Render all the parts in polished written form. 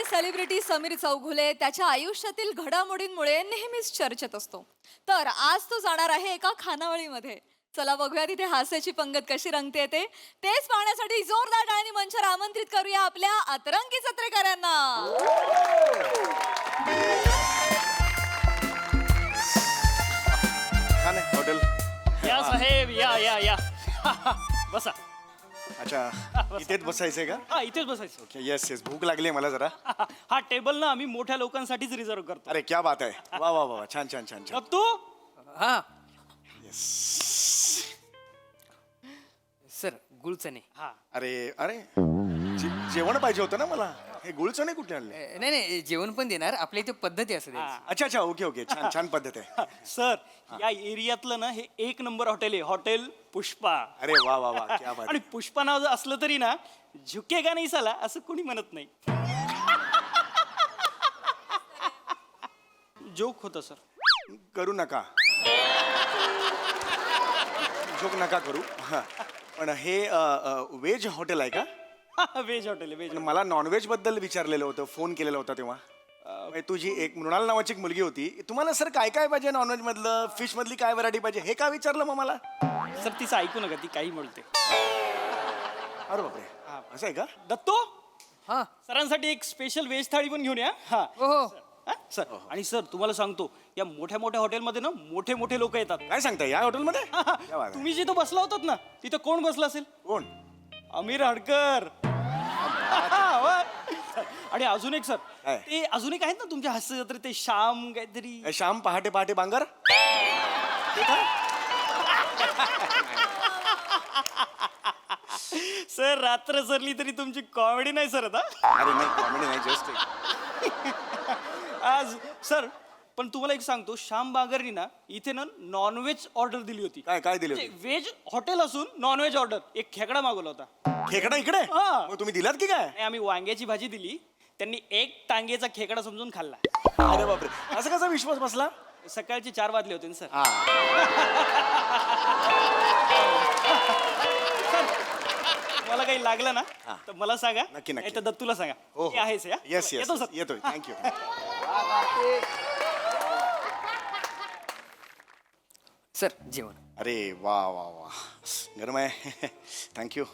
Celebrity Sameer Chaughule त्याच्या आयुष्यातील घडामोडींमुळे नेहमीच चर्चेत असतो. तर आज तो जाणार आहे एका खानावळीमध्ये. चला बघूया तिथे हास्याची पंगत कशी रंगते ते. तेच पाहण्यासाठी जोरदार टाळ्यांनी मंचावर आमंत्रित करूया आपल्या अतरंगी जत्रेकरांना. छान आहे हॉटेल. या साहेब या या या बसा. अच्छा इथेच बसायचंय का? हा इथेच बसायचं. ओके येस येस भूक लागली आहे मला जरा. हा टेबल ना आम्ही मोठ्या लोकांसाठीच रिझर्व करतो. अरे क्या बात आहे. वा वा वा छान छान छान छान. तू हा येस. सर गुळचणे. हा अरे अरे जेवण पाहिजे होतं ना मला. हे गुळचणे कुठे आणले? नाही नाही जेवण पण देणार. आपल्या इथे पद्धती असते हा. अच्छा अच्छा ओके ओके छान छान पद्धत आहे. सर या एरियातलं ना हे एक नंबर हॉटेल आहे, हॉटेल पुष्पा. अरे वा वा वा क्या बात आणि पुष्पा नाव जर असलं तरी ना झुकेगा नाही साला असं कोणी म्हणत नाही. जोक होतं सर. आहे. करू नका जोक नका करू. हा. पण हे व्हेज हॉटेल आहे का? व्हेज हॉटेल आहे व्हेज. पण मला नॉनव्हेज बद्दल विचारलेलं होतं. फोन केलेला होता तेव्हा. म्हणजे तुझी एक मृणाल नावाची एक मुलगी होती. तुम्हाला सर काय काय पाहिजे नॉनव्हेज मधलं, फिश मधली काय व्हरायटी पाहिजे हे का विचारलं मग मला? सर तिचं ऐकू नका, ती काही म्हणते. अरे बापरे असं आहे का? दत्तो हा सरांसाठी एक स्पेशल व्हेज थाळी पण घेऊन या. हा हो हो हा, सर. आणि सर तुम्हाला सांगतो या मोठ्या मोठ्या हॉटेलमध्ये ना मोठे मोठे लोक येतात. काय सांगताय या हॉटेलमध्ये? क्या बात आहे. तुम्ही जिथं बसला होतात ना तिथं कोण बसला असेल? कोण? आमिर हडकर. आणि अजून एक सर काय? ते अजून एक आहेत ना तुमच्या हास्य जत्रेत ते श्याम काहीतरी. श्याम पहाटे पहाटे बांगर. सर रात्र सरली तरी तुमची कॉमेडी नाही सर आता. अरे नाही कॉमेडी नाही जस्ट आज सर पण तुम्हाला एक सांगतो श्याम बांगरनी ना इथे ना नॉनव्हेज ऑर्डर दिली होती. काय काय दिले होते? व्हेज हॉटेल असून नॉनव्हेज ऑर्डर एक खेकडा मागवला होता. खेकडा इकडे? हा. मग तुम्ही दिलात की काय? आणि आम्ही वांग्याची भाजी दिली, त्यांनी एक टांगेचा खेकडा समजून खाल्ला. अरे बापरे असं कसा विश्वास बसला? सकाळचे 4 वाजले होते ना सर. हा मला काही लागलं ना हा. तर मला सांगा. नक्की, नक्की. नाही तर दत्तूला सांगा. हो हे आहेच या. येस येस येतो सर. येतोय थँक्यू. सर जेवण. अरे वा वा वा गरम आहे. थँक्यू.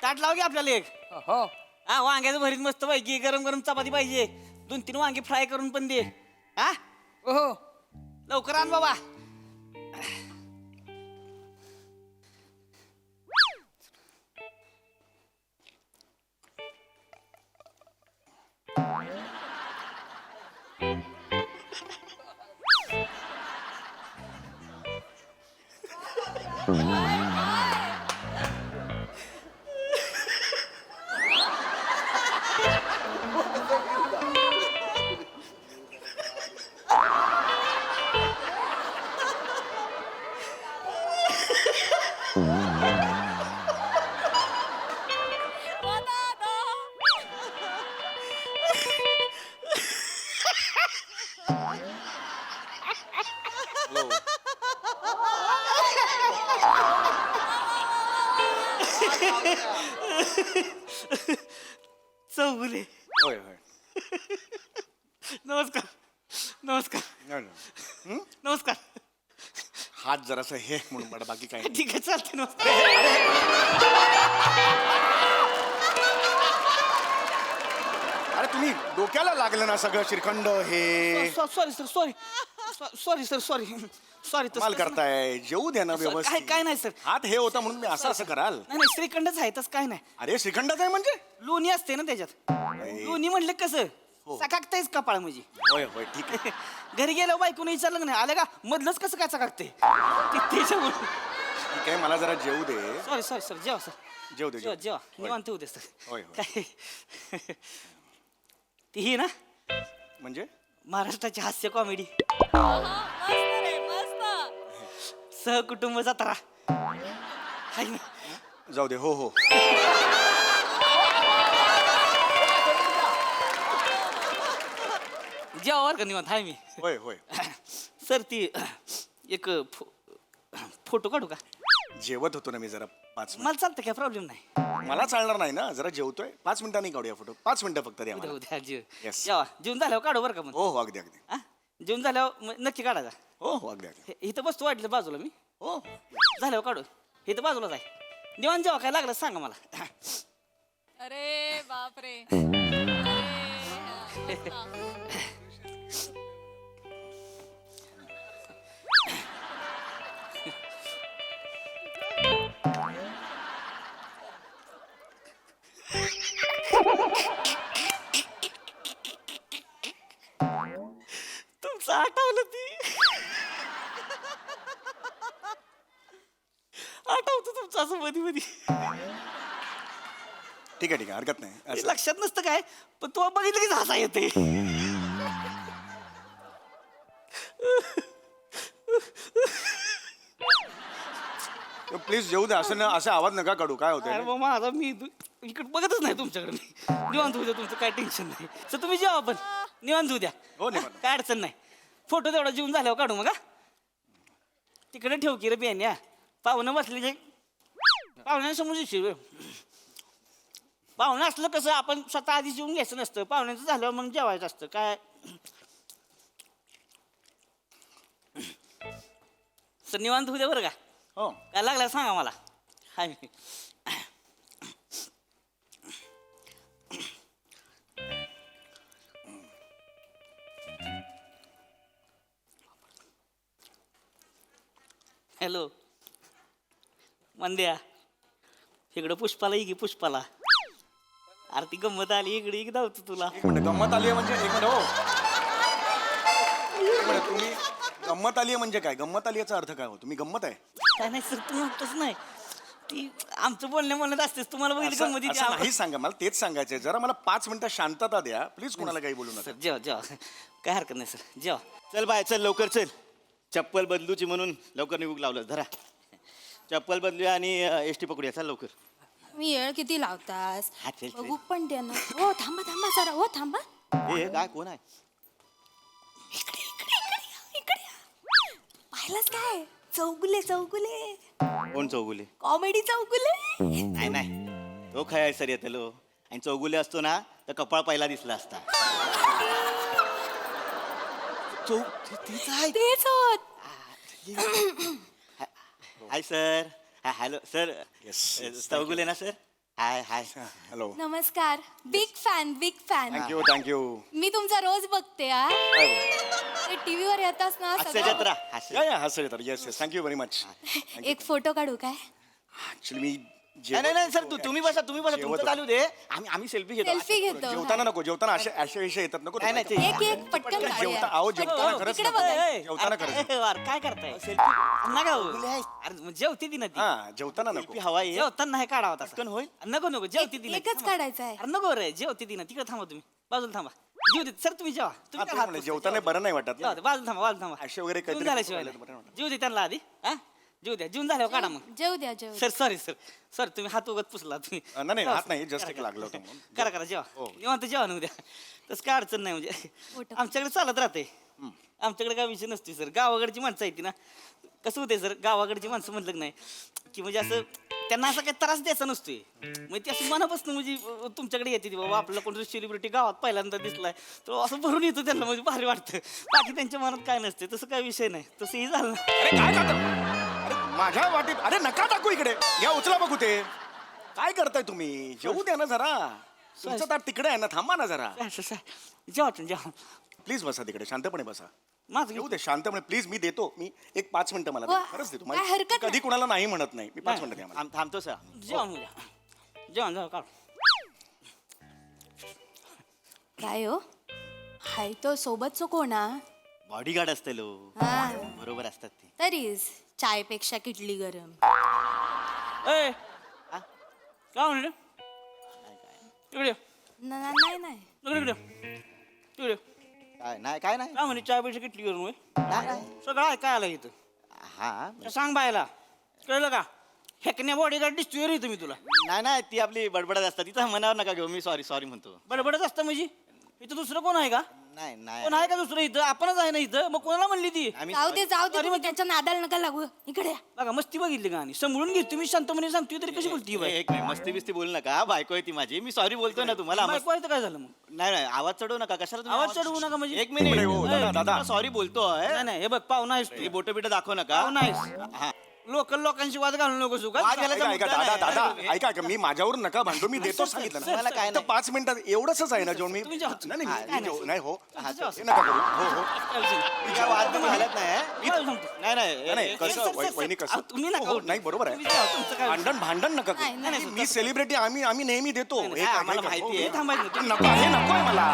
ताट लाव की आपल्याला एक. हो हा वांग्याचं भरीत मस्त पैकी गरम गरम चपाती पाहिजे. 2-3 वांगे फ्राय करून पण दे. हा हो हो लवकर आण बाबा. चौगुले होय होय. नमस्कार नमस्कार नाही, नाही. नमस्कार. हात जरासं हे म्हणून मला बाकी काही नाही. ठीक आहे चालते. नमस्कार. अरे तुम्ही डोक्याला लागलं ना सगळं श्रीखंड हे. Sorry sir sorry sorry sir sorry sorry. माल करताय जेवू द्या ना काय व्यवस्थित. काय नाही सर. हात हे होता म्हणून मी असं कराल. नाही नाही श्रीखंडच आहे तसं काय नाही. अरे श्रीखंडाच आहे म्हणजे? लोणी असते ना त्याच्यात. लोणी म्हणलं कसं चकाकतायच कपाळ म्हणजे. होय होय ठीक आहे. घरी गेलो बायकोन विचारलं का नाही आलं का मधलंच कसं काय चकाकते त्याच्यामुळे. ठीक आहे मला जरा जेवू दे. सॉरी सॉरी सर जेवा सर. जेवू दे जेवा जेवू. जेवा होय. निवांत होऊ दे सर. होय, होय. काय ती ही ना म्हणजे महाराष्ट्राची हास्य कॉमेडी मस्त रे मस्त. सहकुटुंब जत्रा हाय ना. जाऊ दे. हो हो जेवावर का निवांत हाय मी. होय होय. सर ती एक फोटो काढू का जेवत होतो ना मी जरा 5 मला चालतं काय प्रॉब्लेम नाही मिनिट मला चालणार नाही ना जरा जेवतोय 5 मिनिटांनी काढूया फोटो 5 मिनिटं फक्त द्या उद्या मला. उद्या जेव Yes. जेवा जेवून झाल्यावर काढू बरं का मग हो हो अगदी अगदी हा जेवून झाल्यावर मग नक्की काढायचा हो हो अगदी अगदी इथं बसतो वाटलं बाजूला मी हो झाल्यावर काढू इथं बाजूलाच आहे निवांत जेव्हा काय लागलं सांगा मला अरे बापरे तुमचं आठवलं ती आठवतं तुमचं असं मध्ये मध्ये ठीक आहे हरकत नाही ते असं लक्षात नसतं काय पण तू बघितलं की हसा येते प्लीज जेऊ द्या असं असं आवाज नका काढू काय अरे होतं मग माझा मी इकडे बघतच नाही तुमच्याकडे मी निवांत होऊ द्या तुमचं काय टेन्शन नाही तर तुम्ही जेवा पण निवांत होऊ द्या हो, निवांत. काय अडचण नाही फोटो तेवढा जेवून झाल्यावर काढू मग हा? तिकडे ठेव की रे बियाण्या पाहुणं बसले की पाहुण्यांसमोर दिसशील पाहुणं असलं कसं आपण स्वतः आधी जेवून घ्यायचं नसतं पाहुण्यांचं झाल्यावर मग जेवायचं असतं काय सर निवांत होऊ द्या बरं का हो काय लागलं सांगा मला हाय मी हॅलो मंद्या इकडं पुष्पाला ये की पुष्पाला अरे ती गंमत आली इकडे एक धावतो तुला एक मिनिट गंमत आली आहे म्हणजे एक मिनिट हो एक मिनिट तुम्ही गंमत आली आहे म्हणजे काय गंमत आली याचा अर्थ काय हो तुम्ही गंमत आहे काय नाही सर तुम्ही म्हणतच नाही ती आमचं बोलण्यात असतेच तुम्हाला बघितलं असं गंमत असं नाही सांगा मला तेच सांगायचंय जरा मला 5 मिनिटं शांतता द्या प्लीज कोणाला काही बोलू नका सर जेवा जेवा काय हरकत नाही सर जेवा चल बाय चल लवकर चल चप्पल बदलूची म्हणून लवकर निघूक लावलं धरा चप्पल बदलूया आणि एस टी पकडूया चल लवकर मी येळ किती लावतास हा, चल, चल. बघू पण द्या ना हो थांबा थांबा जरा हो थांबा हे काय कोण आहे इकडे इकडे इकडे या, इकडे या. पाहिलंच काय चौगुले चौगुले कोण चौगुले कॉमेडी चौगुले नाही नाही तो खय सर येतलो आणि चौगुले असतो ना तर कपाळ पहिला दिसला असता तीच आहे तेच होत hi sir hello sir Yes, yes, Chougule ना सर हाय हाय हॅलो नमस्कार बिग फॅन थँक्यू थँक्यू मी तुमचा रोज बघते हा ते टीव्हीवर येतास ना हास्य सगळं. जत्रा हास्य या या हसं येतात yes yes thank you very much एक फोटो काढू काय ऍक्च्युली मी नाही नाही सर तुम्ही बसा जेवत तुमचं होतो. चालू दे आम्ही सेल्फी घेतो सेल्फी घेतो जेवताना नको जेवताना असे असे विषय येतात नको नाही, नाही, ते- एक एक पटकन जेवता काढूया अहो जेवताना खरंच इकडे नको. बघा. जेवताना खरंच काय करताय सेल्फी नका हो. अरे मग जेवती ती ना ती हा जेवताना नको सेल्फी हवा आहे जेवताना नाही काढावा तसा पटकन होईल नको नको जेवती ती ना ती. एकच काढायचं आहे अरे नको रे जेवती ती ना तिकडे थांबा तुम्ही बाजूला थांबा जेव दे सर तुम्ही जेवा हा, तुम्ही तेच काय हात म्हणलं, पुसता? जेवताना बरं नाही वाटत जेवा ना. दे, बाजूला थांबा बाजूला थांबा असे वगैरे जेवून काहीतरी झाल्याशिवाय बोलायला बरं वाटतं. जेव दे त्यांना आधी हा जेव द्या जेवून झाल्यावर काढा मग जेव द्या जेव सर सॉरी सर तुम्ही हात उगत पुसला तुम्ही नाही, नाही, हात नाही, just एक करा, लागलं करा. होतं म्हणून. करा करा जेवा हो. निवांत जेवा ना उद्या तसं काय अडचण नाही म्हणजे फोटो. आमच्याकडे चालत राहते आमच्याकडे काय विषय नसते सर गावाकडची माणसं आहेत ना कसं होते सर गावाकडची माणसं म्हटलं की नाही की म्हणजे असं त्यांना असा काही त्रास द्यायचा नसतोय म्हणजे ते असं मनापासून म्हणजे तुमच्याकडे येते ती बाबा आपल्याला कोणतरी सेलिब्रिटी गावात पहिल्यांदा दिसलाय तो असं भरून येतो त्यांना म्हणजे भारी वाटतं बाकी त्यांच्या मनात काय नसते तसं काय विषय नाही तसंही झालं अरे काय करता अरे माझ्या वाटीत अरे नका टाकू इकडे या उचला बघू ते काय करताय तुम्ही जेवू द्या ना जरा तुमचं ताट तिकडे आहे ना थांबा ना जरा असं जेवा तुम्ही जेवा प्लीज बसा तिकडे शांतपणे बसा माझं येऊ दे शांतपणे प्लीज मी देतो मी एक 5 मिनिटं मला हो, द्या. खरंच देतो काय हरकत कधी नाही. कुणाला नाही म्हणत नाही मी 5 नाही. मिनिटं द्या मला थांबतो सर जेवण उद्या जेवण जाऊ काढ काय हो हाय तो सोबतचो कोणा बॉडीगार्ड असते लो हा बरोबर असतात ते तरीच चायपेक्षा किटली गरम ए काय म्हणले इकडे ये. नाही नाही इकडे इकडे काय नाही काय नाही काय म्हणे चाय पैसे किटली करून होय? नाही, नाही. सगळं ऐकाय आलं इथं हा तर सांग बायला कळलं का हेकण्या बॉडीगार्ड दिसतोय रे तुम्ही तुला नाही नाही ती आपली बडबडत असतात तिथं मनावर नका घेऊ मी सॉरी म्हणतो बडबडच असतं म्हणजे इथं दुसरं कोण आहे का नाही नाही कोण आहे का दुसरं इथं आपणच आहे ना इथं मग कोणाला म्हणली ती आम्ही जाऊ दे तुम्ही त्याच्या नादाला नका लागू इकडे या. बघा मस्ती बघितली का आणि समजून घे तुम्ही शांतपणे सांगतोय तरी कशी बोलती एक मिनिट मस्ती बिस्ती बोलू नका बायको आहे ती माझी मी सॉरी बोलतोय ना तुम्हाला काय झालं मग नाही नाही आवाज चढवू नका कशाला तुम्ही आवाज चढवू नका म्हणजे एक मिनिट हो, दादा. सॉरी बोलतोय नाही नाही हे बघ पाहुणा आहेस तू बोट बिट दाखव नका पाहुणा आहेस हा लोकल लोकांशी वाद घालू नको सुका वाद घालायचा ऐका मुद्दा दादा नाही. दादा ऐका मी माझ्यावर नका भांडू मी देतो सांगितलं मला ना काय फक्त नाही. 5 मिनिटात एवढंच आहे ना जेवण मी तुम्ही जेवा. नाही हा, मी जेव- नाही हो हा, ते नका करू हो हो मी काय वाद बिद घालत नाही काय सांगतो? नाही नाही नाही कसं वहिनी कसं तुम्ही नका हो, हो, नाही बरोबर तुम्ही आहे जेवा, तुमचं काय भांडण नका करू. नाही, नाही, मी सेलिब्रिटी आम्ही नेहमी देतो नाही, हे काय- आम्हाला हे काय- माहिती आहे. हो, थांबायचं हो. नको हे नकोय मला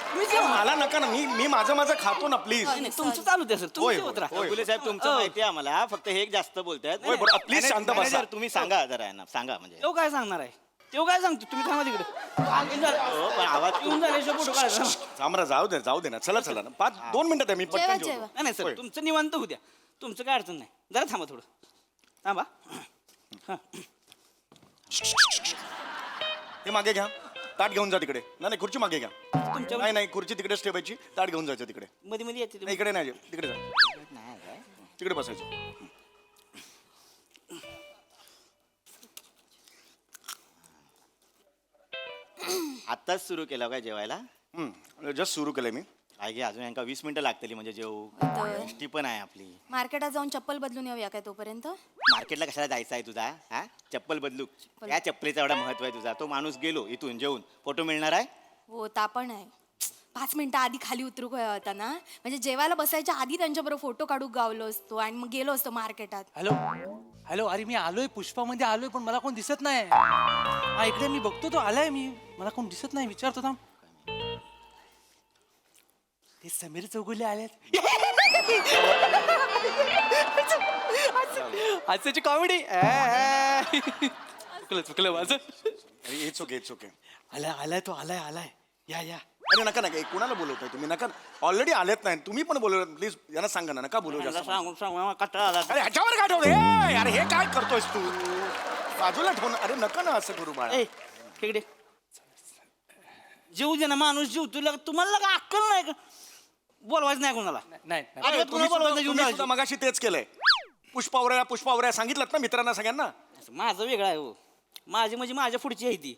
तुम्ही जेवा. मला नका ना मी माझं खातो ना प्लीज नाही, नाही, तुमचं चालू द्या सर होय, तुम्ही होय, होत राहा होय. गुले साहेब तुमचं माहिती आहे आम्हाला फक्त हे एक जास्त बोलतायत होय, बरं, please शांत बसा. मॅनेजर, तुम्ही सांगा जरा यांना सांगा म्हणजे तो काय सांगणार आहे तो काय सांगतो तुम्ही थांबा तिकडे हो, पण आवाज येऊन झाल्याशिवाय फोटो काढायचा जामरा जाऊ दे ना चला ना 2 मिनिटात आहे मी जेवा पटकन जेवतो. जेवा नाही नाही सर तुमचं निवांत होऊ द्या तुमचं काय अडचण नाही जरा थांबा थोडं थांबा हा. हे मागे घ्या ताट घेऊन जा तिकडे नाही खुर्ची मागे घ्या तुमच्या नाही खुर्ची तिकडेच ठेवायची ताट घेऊन जायचं तिकडे मध्ये मध्ये येते नाही, इकडे नाही तिकडे जा तिकडे बसायचं आत्ताच सुरू केलं काय जेवायला जस्ट सुरू केलंय मी काय घे अजून यांका 20 मिनिटं लागतली म्हणजे जेवू तर एसटी पण आहे आपली मार्केटात जाऊन चप्पल बदलून येऊया काय तोपर्यंत मार्केटला कशाला जायचं आहे तुझा हा चप्पल बदलू या चप्पलीचा एवढा महत्व आहे तुझा तो माणूस गेलो इथून जेवून फोटो मिळणार आहे हो ता पण आहे 5 मिनिटं आधी खाली उतरू होता ना म्हणजे जेवायला बसायच्या आधी त्यांच्याबरोबर फोटो काढू गावलो असतो आणि मग गेलो असतो मार्केटात हॅलो अरे मी आलोय पुष्पामध्ये आलोय पण मला कोण दिसत नाही हा इकडे मी बघतो तो आलाय मी मला कोण दिसत नाही विचारतो थांब ते समीर चौगुले आलेत हास्याची कॉमेडी चुकलं माझं इट्स ओके आलाय तो आलाय या अरे नका कोणाला बोलवताय तुम्ही नका ऑलरेडी आलेत नाही तुम्ही पण बोलव प्लीज यांना सांगा ना नका बोलवू जास्त सांगून मला कंटाळा आला अरे ह्याच्यावर काय ठेवलं अरे हे काय करतोयस तू बाजूला ठेवून अरे नका ना असं करू बाळा ए तिकडे जीव दे ना माणूस जीव तुला तुम्हाला का अक्कल नाही का बोलवायचं नाही कोणाला नाही अजिबात कोणाला बोलवायचं जीवन तुम्ही जायचं. सुद्धा मगाशी तेच केलंय पुष्पावऱ्या सांगितलं ना मित्रांना सगळ्यांना माझं वेगळं आहे हो माझी म्हणजे माझ्या पुढची आहे ती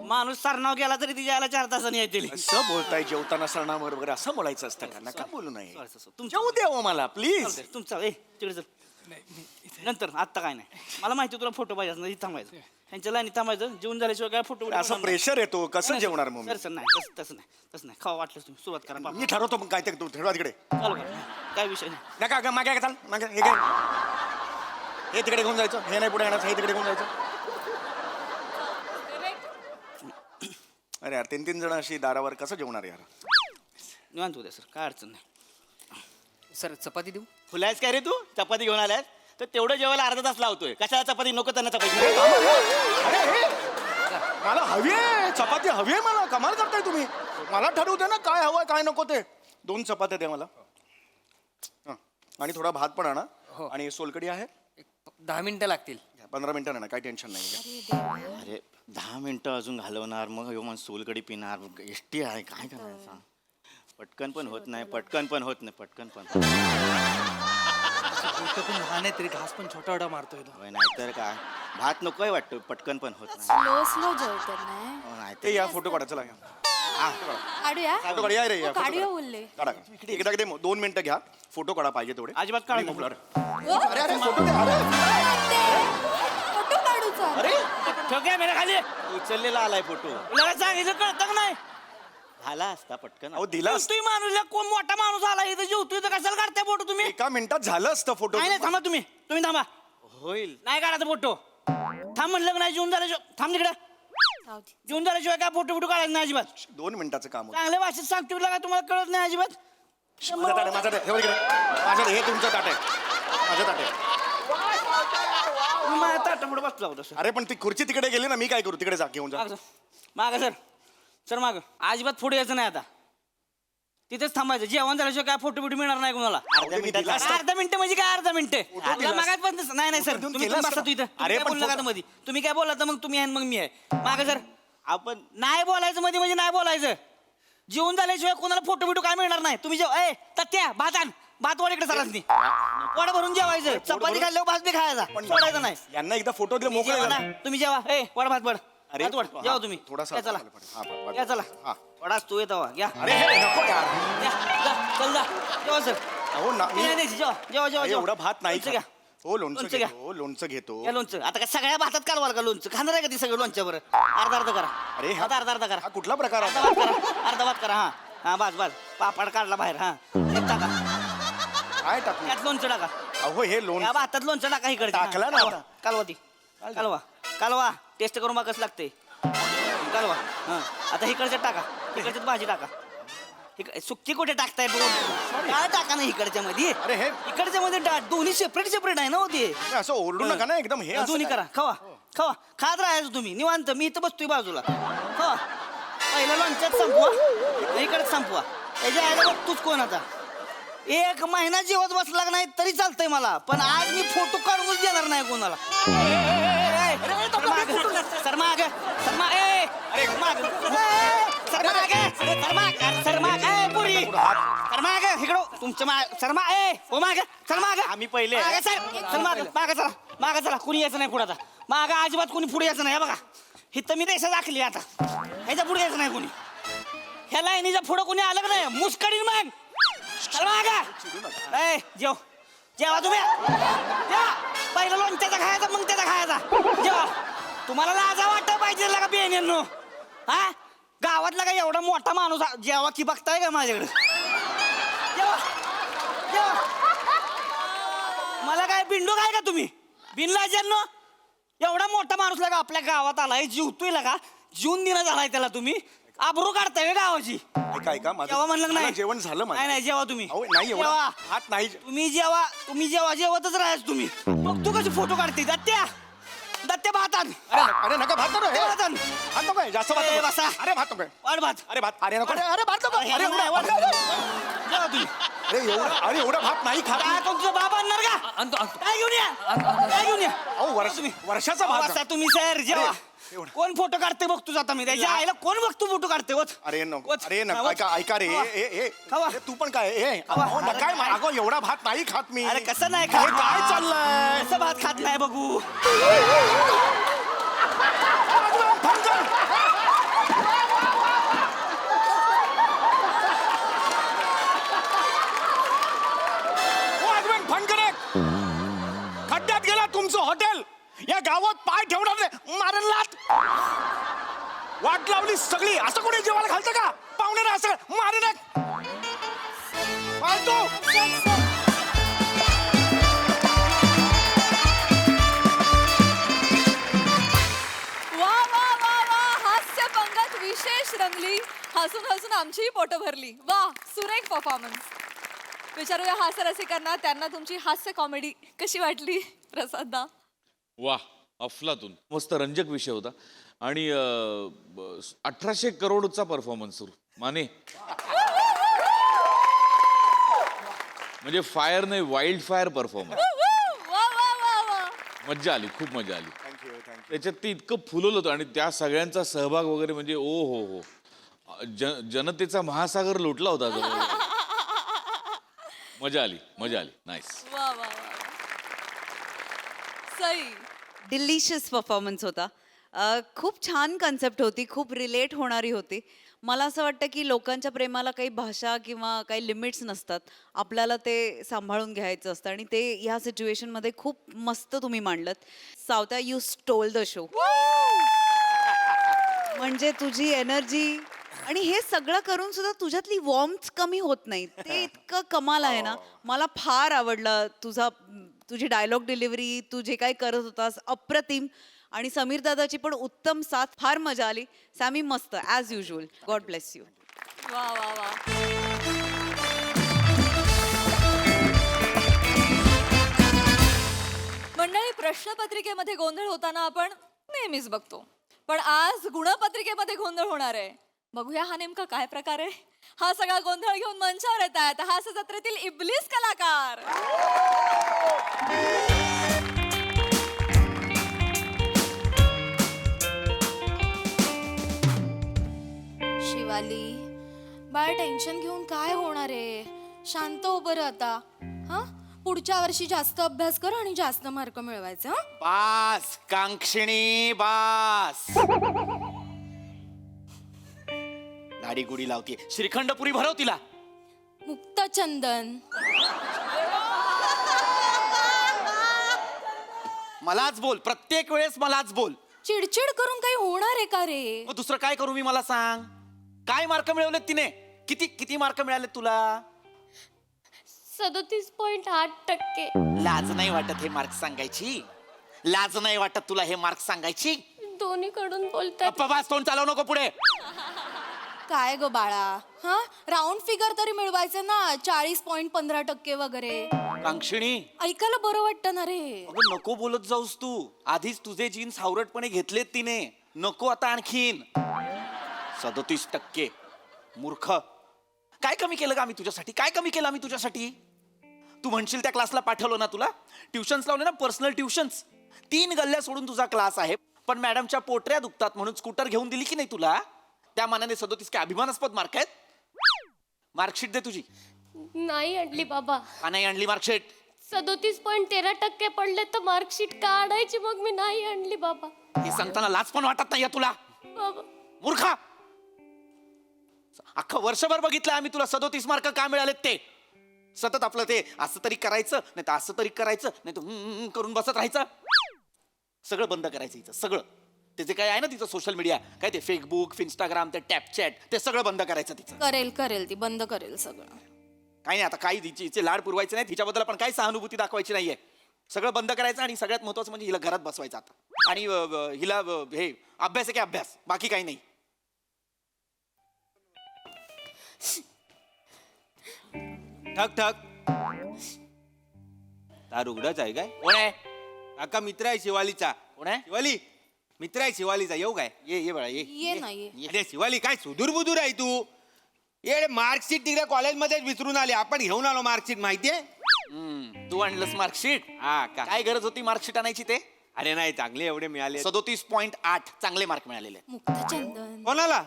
माणूस सरनाव गेला तरी ती यायला 4 तासांनी येते असं बोलताय जेवताना सरणावर वगैरे असं बोलायचं असतं का नका बोलू नये तुमच्या जेवू द्या हो मला प्लीज तुमचा ए तिकडे चल नंतर आत्ता काय नाही मला माहिती तुला फोटो पाहिजे असं थांबायचं त्यांच्या लाईनी थांबायचं जेवून झाल्याशिवाय काय फोटो असं प्रेशर येतो कसं जेवणार मग मी? सर नाही तसं नाही खावा वाटलं तुम्ही सुरुवात करा मी ठरवतो मग काय ते तू ठरवा तिकडे चालू करा काय विषय नाही नका अगं मागे चाल मागे हे काय हे तिकडे घेऊन जायचं हे नाही पुढे येणार हे तिकडे घेऊन जायचं अरे यार 3 जण अशी दारावर कसं जेवणार यार निवांत होत्या सर काय अडचण नाही सर चपाती देऊ फुलायस काय रे तू चपाती घेऊन आलायस तर तेवढं जेवायला अर्धा तास लावतोय कशाला चपाती नको त्यांना चपाती अरे हे मला हवी आहे चपाती हवी आहे मला कमाल करताय तुम्ही मला ठरवू दे ना काय हवंय काय नको ते 2 चपात्या द्या मला हं. आणि थोडा भात पण आणा हो. आणि सोलकडी आहे 10 मिनिटं लागतील 15 मिनिटं ना काही टेन्शन नाही अरे 10 मिनिटं अजून घालवणार मग ह्यो मग सोलकडी पिणार एसटी आहे काय करायचं पटकन पण होत नाही पटकन पण होत इथं पण लहान आहे तरी घास पण छोटा मारतोय तो. होय, नाहीतर काय भात नकोय वाटतं पटकन पण होत नाही स्लो जेवतात नाही हो, नाहीतर ते या फोटो काढा चला या काढूया फोटो काढा या रे या हो, photo काढूया काढा. बोलले काढा एकदा 2 मिनिटं घ्या फोटो काढा पाहिजे तेवढे अजिबात काढू आणि नको. मोकळा. अरे अरे फोटो द्या अरे फोटो काढूचा अरे ठोक्या मेरे खाली उचललेला आलाय फोटो तुला सांगितलं कळतं का नाही झाला असता पटकन अहो दिला तुम्ही माणूसला कोण मोठा माणूस आला इथं जेवतोय तर कशाला काढताय फोटो तुम्ही एका मिनिटात झालं असतं फोटो नाही थांबा तुम्ही थांबा होईल नाही काढायचा फोटो थांब म्हणलं का नाही जेवून झाल्याशिवाय थांब तिकडे जाऊ दे. जेवून झाल्याशिवाय काय फोटो काढायचं नाही अजिबात 2 मिनिटाचं काम होतं चांगल्या भाषेत सांगतो तुला काय तुम्हाला कळत नाही अजिबात माझं ताट आहे हे बघ इकडे. माझं हे तुमचं ताट आहे माझं ताट आहे तुम्ही माझ्या ताटापुढे बसला होता सर अरे पण ती खुर्ची तिकडे गेली ना मी काय करू तिकडे जा घेऊन जा माग सर माग अजिबात पुढे यायचं नाही आता तिथेच थांबायचं जेवण झाल्याशिवाय काय फोटो बिटो मिळणार नाही कोणाला अर्ध्या मिनिटात दिला असता. अर्धा मिनिट म्हणजे काय अर्धा मिनिट दिला मागात पण नाही नाही सर फोटो तुम्ही केला बसा असता. तू इथं अरे अरे पण बोलला का फोटो- मध्ये तुम्ही काय बोलला तर मग तुम्ही आहे आणि मग मी आहे माग सर आपण नाही बोलायचं मध्ये म्हणजे नाही बोलायचं जेवण झाल्याशिवाय कोणाला फोटो बिटो काय मिळणार नाही. तुम्ही जेव ए तत्या भात आण, भात वाढ इकडे चालत नाही. वाड भरून जेवायचं, चपाती खाल्ल्यावर भात बी खायचा, सोडायचा नाही. यांना एकदा फोटो दिले मोकळे जेवा ना, तुम्ही जेवा. ए वाड भात वड, अरे, भात वड, जेवा तुम्ही. थोडासा या चला, हा, बरं. या चला. हा. वडाच तू येतो घ्या. अरे हे नको यार. या, जा, चल जा, जेवा सर. अहो ना नाही, नाही, जेवा जेवा जेवा अरे, जेवा. एवढा भात नाही लोणचं खात. घ्या. हो लोणचं लोणचं घ्या. घेतो लोणचं घेतो. या लोणचं आता काय सगळ्या भातात कालवाल का लोणचं खाणार आहे का ती सगळं लोणच्यावर अर्धा अर्धा करा. अरे, हा- अर्धा अर्धा करा. हा कुठला प्रकार अर्धा आहे? भात करा, अर्धा भात करा. हा हा बस बस पापड काढला बाहेर. हा हे टाका, काय टाकू? त्यात लोणचं टाका. अहो हे या लोणचं भातात लोणचं टाका इकडे. टाकलं ना आता. कालवा ती कालवा कालवा टेस्ट करून बघ कसं लागते. कालवा हा आता इकडच्यात टाका, इकडच्यात भाजी टाका. सुक्की कुठे टाकताय बघून काय टाका ना इकडच्या मध्ये. अरे हे इकडच्या मध्ये दोन्ही सेपरेट सेपरेट आहे ना होते. असं ओरडू नका ना एकदम. हे असं दोन्ही काय? करा, खावा खावा खात राहायचं तुम्ही निवांत. मी इथं बसतोय बाजूला. खावा पहिला लोणच्यात संपवा, इकडे संपवा. त्याच्या आईला बघ तूच कोण आता. 1 महिना जेवत बसला का नाही तरी चालतंय मला, पण आज मी फोटो काढूनच देणार नाही कोणाला. सर माग सर माग ए अरे माग सर माग सर माग सर माग ए पुरी सर माग इकडं तुमच्या माग सर माग ए हो माग सर माग. आम्ही पहिले मागे सर चल माग माग चला माग चला. कुणी यायचं नाही पुढे आता. माग अजिबात कुणी पुढे यायचं नाही. हे बघा हिथं मी देशात दाखली आता. ह्याच्या पुढे यायचं नाही कुणी. ह्या लाईनीच्या पुढं कुणी आलं का नाही मुस्कडीन मग. चल माग ए जेव जेवा तुम्ही. जेवा पहिलं लोणच्याचा खायचा मग त्याचा खायचा. जेवा तुम्हाला लाजा वाटत पाहिजे का बेन्यांनो. हा गावातला का एवढा मोठा माणूस जेवा की बघताय का माझ्याकडे. जेवा जेवा. मला काय बिंडू काय का तुम्ही बिनला ज्यांनो. एवढा मोठा माणूस लागा आपल्या गावात आलाय जीवतोय लागा जीवन दिना झालाय त्याला तुम्ही आबरू काढताय गावाची. ऐका ऐका माझं जेव्हा म्हणलं मला नाही जेवण झालं नाही माझं. नाही जेवा तुम्ही. अहो नाही एवढा जेवा. हात नाही. तुम्ही जेवा जेवतच राहायच तुम्ही. मग तू कशी फोटो काढते दत्त्या दत्त्या भातात. अरे नका भात नको. हे, भातात भात नको आहे, जास्त भात ए, नको. बसा. अरे भात नको आहे. वाढ भात अरे भात अरे नको. अरे भात नको. अरे नाही, वाढ. जेवा तुम्ही. अरे एवढा भात नाही खात. काय कोण तुझा बाबा आणणार का. आणतो आणतो. काय घेऊन या काय घेऊन या. अहो वर्षाचा भात बसा तुम्ही सर जेवा. एवढं. कोण फोटो काढते बघतो जाता मी त्याच्या आईला कोण बघतो फोटो काढते होत. अरे नको वच. अरे हा, नको वच. ऐका ऐका रे खावा. खावा. तू पण काय ए खावा. अहो, अरे नका काय? अगो एवढा भात नाही खात मी. अरे कसं नाही हे काय चाललंय. कसं भात खात नाही बघू. फंक्शन. खड्ड्यात गेला तुमचं हॉटेल. या गावात पाय ठेवणार नाही मारण लाट. वाट लावली सगळी. असं कोणी जेवायला घालतं का पाहुणे असं मारण फालतू. वा वा वा वा हास्य पंगत विशेष रंगली. हसून हसून आमचीही पोटं भरली. वा सुरेख परफॉर्मन्स. विचारूया हास्य रसिकांना त्यांना तुमची हास्य कॉमेडी कशी वाटली. प्रसादा वा अफलातून मस्त रंजक विषय होता आणि 1800 करोडचा परफॉर्मन्स माने म्हणजे फायर नाही वाईल्ड फायर परफॉर्मन्स. वा वा वा वा. मज्जा आली खूप मजा आली. Thank you thank you. त्याच्यात ते इतकं फुलवलं होतं आणि त्या सगळ्यांचा सहभाग वगैरे म्हणजे ओ हो जनतेचा महासागर लोटला होता तो. मजा आली नाईस. वा वा वा. सई डिलिशियस परफॉर्मन्स होता. खूप छान कन्सेप्ट होती, खूप रिलेट होणारी होती. मला असं वाटतं की लोकांच्या प्रेमाला काही भाषा किंवा काही लिमिट्स नसतात. आपल्याला ते सांभाळून घ्यायचं असतं आणि ते ह्या सिच्युएशनमध्ये खूप मस्त तुम्ही मांडलत. सावत्या यू स्टोल द शो. म्हणजे तुझी एनर्जी आणि हे सगळं करून सुद्धा तुझ्यातली वॉर्म्थ कमी होत नाही. ते इतकं कमाल आहे ना. मला फार आवडलं तुझी डायलॉग डिलिव्हरी, तू जे काही करत होतास अप्रतिम. आणि समीर दादाची पण उत्तम साथ. फार मजा आली. सॅमी मस्त as usual. God bless you. वा वा वा. मंडळी प्रश्नपत्रिकेमध्ये गोंधळ होताना आपण नेहमीच बघतो, पण आज गुणपत्रिकेमध्ये गोंधळ होणार आहे. बघूया हा नेमका काय प्रकार आहे. हा सगळा गोंधळ घेऊन मंचावर येत आहेत हास्य जत्रेतील इब्लिस कलाकार. शिवाली बाळा टेन्शन घेऊन काय होणार आहे? शांत हो बरं आता. हा, पुढच्या वर्षी जास्त अभ्यास कर आणि जास्त मार्क मिळवायचे. हा, बास कांक्षिणी बास. दाढी गुडी लावतीये, श्रीखंड पुरी भरव तिला. मुक्तचंदन. मलाच बोल, प्रत्येक वेळेस मलाच बोल. चिडचिड करून काही होणार आहे का रे? मग दुसरं काय करू मी, मला सांग. काय मार्क मिळवलेत तिने? किती किती मार्क मिळालेत तुला? 37.8%. लाज नाही वाटत हे मार्क सांगायची? लाज नाही वाटत तुला हे मार्क सांगायची? दोन्हीकडून बोलतात. गप्पा बास, तोंड चालवू नको पुढे. काय ग बाळा, हा राऊंड फिगर तरी मिळवायचं ना, 40.15% वगैरे. कांक्षिणी, ऐकायला बरं वाटतं ना रे. अगं नको बोलत जाऊस तू. आधीच तुझे जीन्स हावरटपणे घेतलेत तिने, नको आता आणखीन. 37%. मूर्ख. काय कमी केलं का आम्ही तुझ्यासाठी? काय कमी केलं आम्ही तुझ्यासाठी? तू म्हणशील त्या क्लासला पाठवलं ना तुला? ट्युशन्स लावले ना, पर्सनल ट्युशन्स. 3 गल्ल्या सोडून तुझा क्लास आहे, पण मॅडमच्या पोटऱ्या दुखतात म्हणून स्कूटर घेऊन दिली की नाही तुला? त्या मानाने 37 काय अभिमानास्पद मार्क आहेत? मार्कशीट दे तुझी. नाही आणली बाबा. का नाही आणली मार्कशीट? 37.13% पडले तर मार्कशीट का आणायची? मग मी नाही आणली बाबा. हे सांगताना लाज पण वाटत नाही तुला? बाबा मूर्खा. अख्खं वर्षभर बघितलं आम्ही तुला 37 मार्क का मिळालेत ते. सतत आपलं ते असं तरी करायचं, नाही तर असं तरी करायचं, नाही तर करून बसत राहायचं. सगळं बंद करायचं हिचं, सगळं. ते जे काय आहे ना तिचं सोशल मीडिया, काय ते फेसबुक, इंस्टाग्राम, ते टॅपचॅट, ते सगळं बंद करायचं तिचं. करेल ती बंद करेल सगळं. काही नाही आता, काही हिचे लाड पुरवायचे नाही, तिच्याबद्दल आपण काही सहानुभूती दाखवायची नाहीये. सगळं बंद करायचं आणि सगळ्यात महत्वाचं म्हणजे हिला घरात बसवायचं आता. आणि हिला हे अभ्यास आहे की अभ्यास, बाकी काही नाही. ठक ठक. दार उघडच आहे काय? कोण आहे? काका मित्र आहे शिवालीचा. कोण आहे? शिवाली मित्र आहे शिवालीचा. येऊ काय? ये बाळा ये. ये ना ये. अरे शिवाली काय सुदूर बुदूर आहे तू. ये मार्कशीट तिकडे कॉलेजमध्येच विसरून आले, आपण घेऊन आलो मार्कशीट. माहितीये? तू आणलंस मार्कशीट? हा का? काय गरज होती मार्कशीट आणायची ते? अरे नाही, चांगले एवढे मिळाले. 37.8 चांगले मार्क मिळालेले. मुक्तचंदन. कोणाला?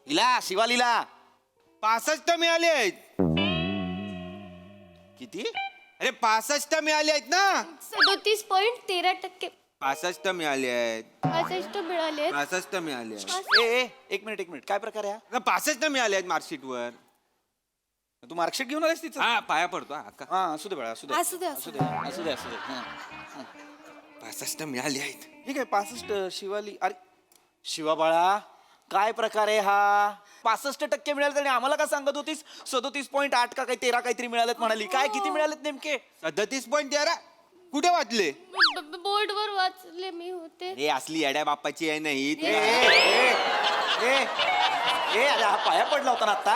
हिला, शिवालीला. 65 मिळाले आहेत. किती? अरे 65 मिळाले आहेत ना. 37.13%. 65 मिळाले आहेत. 65 मिळाले. 65 मिळाले आहेत. ए एक मिनिट काय प्रकार आहे हा? 65 मिळाले आहेत मार्कशीट वर. तू मार्कशीट घेऊन आलेस तिचं? हा पाया पडतो हा अक्का. हा असू दे बाळा, असू दे. असू दे, असू दे. असू दे. हा. 65 मिळाले आहेत. ठीक आहे. 65 शिवाली. अरे शिवा बाळा, काय प्रकार आहे हा? 65% मिळाले आणि आम्हाला का सांगत होतीस 37.8 का काही 13 काहीतरी मिळालेत म्हणाली? काय किती मिळालेत नेमके? 37.13. कुठे वाचले? बोर्डवर वाचले मी होते. हे असली येड्या बाप्पाची आहे नाही. अरे हा पाया पडला होता ना आता.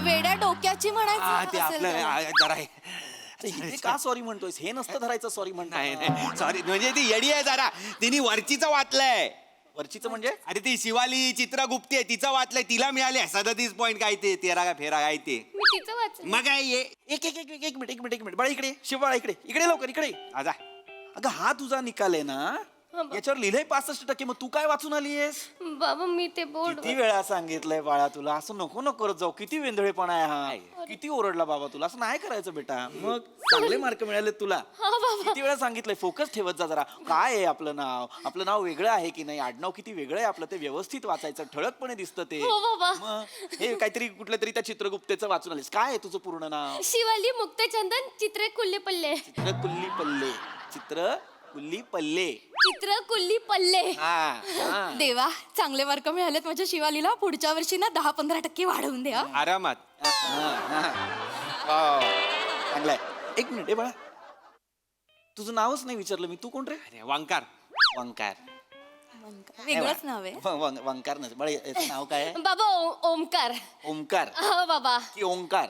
वेड्या डोक्याची ते म्हणायचं असेल आपलं तर. जरा आहे. अरे इथे का सॉरी म्हणतोयस? हे नसतं धरायचं सॉरी म्हणता. नाही सॉरी, म्हणजे ती येडी आहे जरा. तिने वरचीचं वाचलंय. वरचीचं म्हणजे? अरे ती शिवाली चित्रगुप्ती आहे, तिचं वाचलंय. तिला मिळाले 37 पॉईंट काय ते 13 का फेरा काय ते. मी तिचं वाचलं. मग काय ये एक मिनिट बाळा, इकडे शिव बाळा, इकडे लवकर इकडे. आजा. अगं हा तुझा निकाल आहे ना, याच्यावर लिहिलंय 65%. मग तू काय वाचून आलीयस? बाबा मी ते बोर्ड. किती वेळा सांगितलंय बाळा तुला, असं नको करत जाऊ. किती वेंधळेपणा आहे हा. किती ओरडला बाबा तुला, असं नाही करायचं बेटा. मग चांगले मार्क मिळाले तुला. किती वेळा सांगितलंय फोकस ठेवत जा जरा. काय आहे आपलं नाव वेगळं आहे की नाही, आडनाव किती वेगळं आहे आपलं, ते व्यवस्थित वाचायचं, ठळकपणे दिसतं ते. बाबा हे काहीतरी कुठल्या तरी त्या चित्रगुप्तेचं वाचून आलीस. काय आहे तुझं पूर्ण नाव? शिवाली मुक्तचंदन चित्रे कुल्ले पल्ले. चित्रकुल्ली पल्ले. चित्रकुल्ली पल्ले. चित्र कुल्ली पल्ले. हा. देवा, चांगले मार्क मिळालेत माझ्या शिवालीला. पुढच्या वर्षी ना 10-15% वाढवून द्या. आरामात. चांगलाय. एक मिनिट बाळा, तुझं नावच नाही विचारलं मी. तू कोण रे? अरे वंकार. वंकार. वेगळंच नाव आहे. वंकार नस बाळा, याचं नाव काय आहे? बाबा ओमकार. ओमकार हा बाबा. की ओंकार?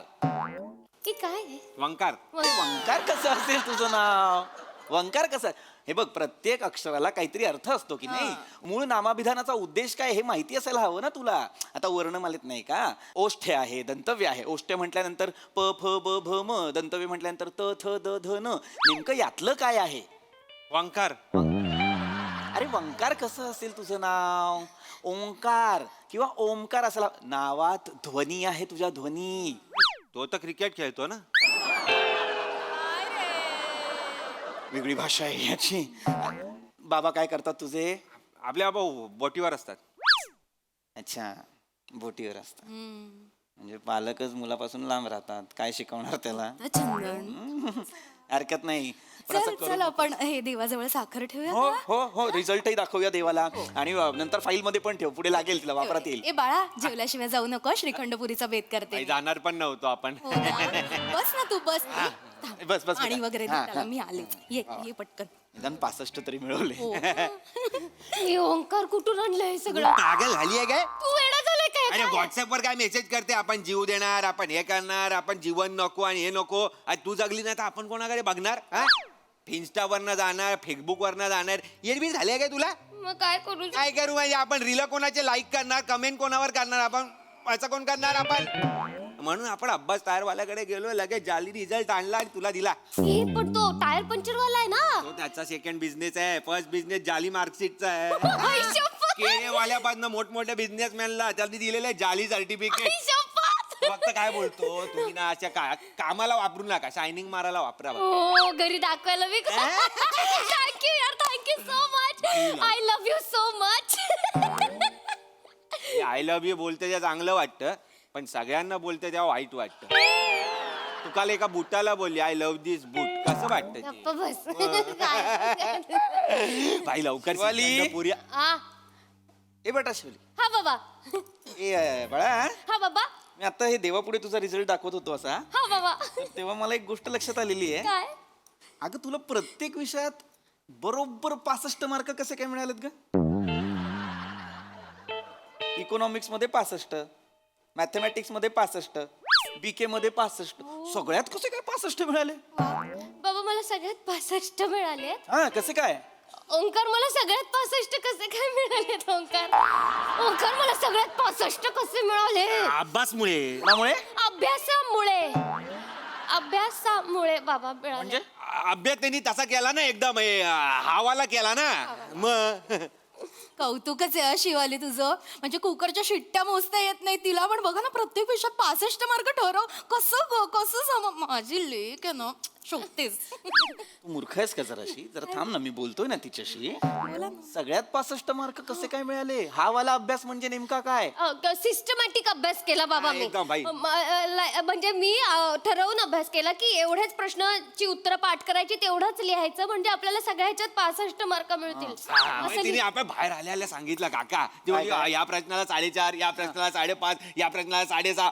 की काय आहे? वंकार. वंकार कसं असेल तुझं नाव? वंकार कसं? हे बघ, प्रत्येक अक्षराला काहीतरी अर्थ असतो की नाही. मूळ नामाभिधानाचा उद्देश काय हे माहिती असायला हवं ना तुला. आता वर्णमालेत नाही का, ओष्ठ्य आहे, दंतव्य आहे. ओष्ठ्य म्हटल्यानंतर प फ ब भ म, दंतव्य म्हटल्यानंतर त थ द ध न. नेमकं यातलं काय आहे? वंकार. अरे अरे वंकार कसं असेल तुझं नाव? ओंकार किंवा ओमकार असला. नावात ध्वनी आहे तुझ्या, ध्वनी. तो तर क्रिकेट खेळतो ना. वेगळी भाषा आहे याची. बाबा काय करतात तुझे? आपल्या बाबा बोटीवर असतात. अच्छा, बोटीवर असतात. म्हणजे पालकच मुलापासून लांब राहतात. काय शिकवणार त्याला? चंदन हरकत नाही. पण चल असं करू चल आपण हे देवाजवळ साखर ठेवूया हो ना? हो हो, रिझल्टही दाखवूया देवाला. आणि नंतर फाईल मध्ये पण ठेव, पुढे लागेल तिला, वापरात येईल. ए बाळा, जेवल्याशिवाय जाऊ नको, श्रीखंडपुरीचा बेत करते काही मी. जाणार पण नव्हतो आपण. हो ना? बस ना तू बस. बस बस पाणी बेटा. वगैरे दे हा, त्याला, हा. मी आले. ये ये पटकन. निदान 65 तरी मिळवले. हो. हे ओंकार कुठून आणलं हे सगळं? पागल झाली आहे काय? तू वेडा झालाय काय? अरे व्हॉट्सअपवर काय मेसेज करते, आपण जीव देणार, आपण हे करणार, आपण जीवन नको आणि हे नको. आज तू जगली नाही तर आपण कोणाकडे बघणार? हा, इन्स्टावरनं जाणार, फेसबुकवरनं जाणार. एरबी झाले काय तुला? मग काय करू? काय करू म्हणजे आपण रील कोणाचे लाईक करणार, कमेंट कोणावर करणार, आपण असं कोण करणार आपण? म्हणून आपण अब्बास टायरवाल्याकडे गेलो, लगेच जाली रिझल्ट आणला आणि तुला दिला. हे पण तो टायर पंक्चर वाला आहे ना. तो त्याचा सेकंड बिझनेस आहे. फर्स्ट बिझनेस जाली मार्कशीटचा आहे. आई शपथ! केळेवाल्यापासून मोठमोठ्या बिझनेसमॅनला त्यांनी दिलेलं आहे जाली सर्टिफिकेट. आई शपथ! फक्त काय बोलतो तुम्ही ना, अशा कामाला वापरू नका, शायनिंग मारायला वापरा. हो, घरी दाखवायला मी. थँक्यू यार, thank you so much. I love you so much. I love you बोलते तेव्हा चांगलं वाटतं, पण सगळ्यांना बोलते तेव्हा वाईट वाटतं. तू काल एका बुटाला बोलली आय लव्ह दिस बूट, कसं वाटतं ते? गप्प बस. भाई लवकर शिवाली. श्रीखंडपुरी. हा ए बेटा शिवली. हा बाबा. ए बाळा, हा बाबा. मी आता हे देवापुढे तुझा रिझल्ट दाखवत होतो असा, हा बाबा. तर तेव्हा मला एक गोष्ट लक्षात आलेली आहे. काय? अगं तुला प्रत्येक विषयात बरोबर 65 मार्क कसे काय मिळालेत ग? इकॉनॉमिक्स मध्ये 65, मॅथमॅटिक्स मध्ये 65, बीके मध्ये 65, सगळ्यात कसे काय 65 मिळाले? बाबा मला सगळ्यात 65 मिळाले. हा, कसे काय? ओंकार मला सगळ्यात 65 कसे काय मिळाले? ओंकार मला सगळ्यात 65 कसे मिळाले? अब्बासमुळे. त्यामुळे अभ्यासामुळे बाबा मिळाले. अभ्यास त्यांनी तसा केला ना, एकदम हावाला केला ना. मग कौतुकच आहे शिवाली तुझं. म्हणजे कुकरच्या शिट्ट्या मोजता येत नाही तिला, पण बघा ना प्रत्येक विषयात 65 मार्क ठरव. कसं माझी लेक आहे ना, शोधतेस. तू मूर्ख आहेस का जराशी? जरा थांब ना, मी बोलतोय ना तिच्याशी. सगळ्यात 65 मार्क कसे काय मिळाले? हा वाला अभ्यास म्हणजे नेमका काय? सिस्टमॅटिक अभ्यास केला बाबा मी. एकदम बाई. म्हणजे मी ठरवून अभ्यास केला की एवढ्याच प्रश्नाची उत्तरं पाठ करायची, तेवढंच लिहायचं, म्हणजे आपल्याला सगळ्या ह्याच्यात 65 मार्क मिळतील. असं तिने आपण बाहेर आल्याला सांगितलं काका, ते बोलली, या प्रश्नाला 4.5, या प्रश्नाला 5.5, या प्रश्नाला 6.5.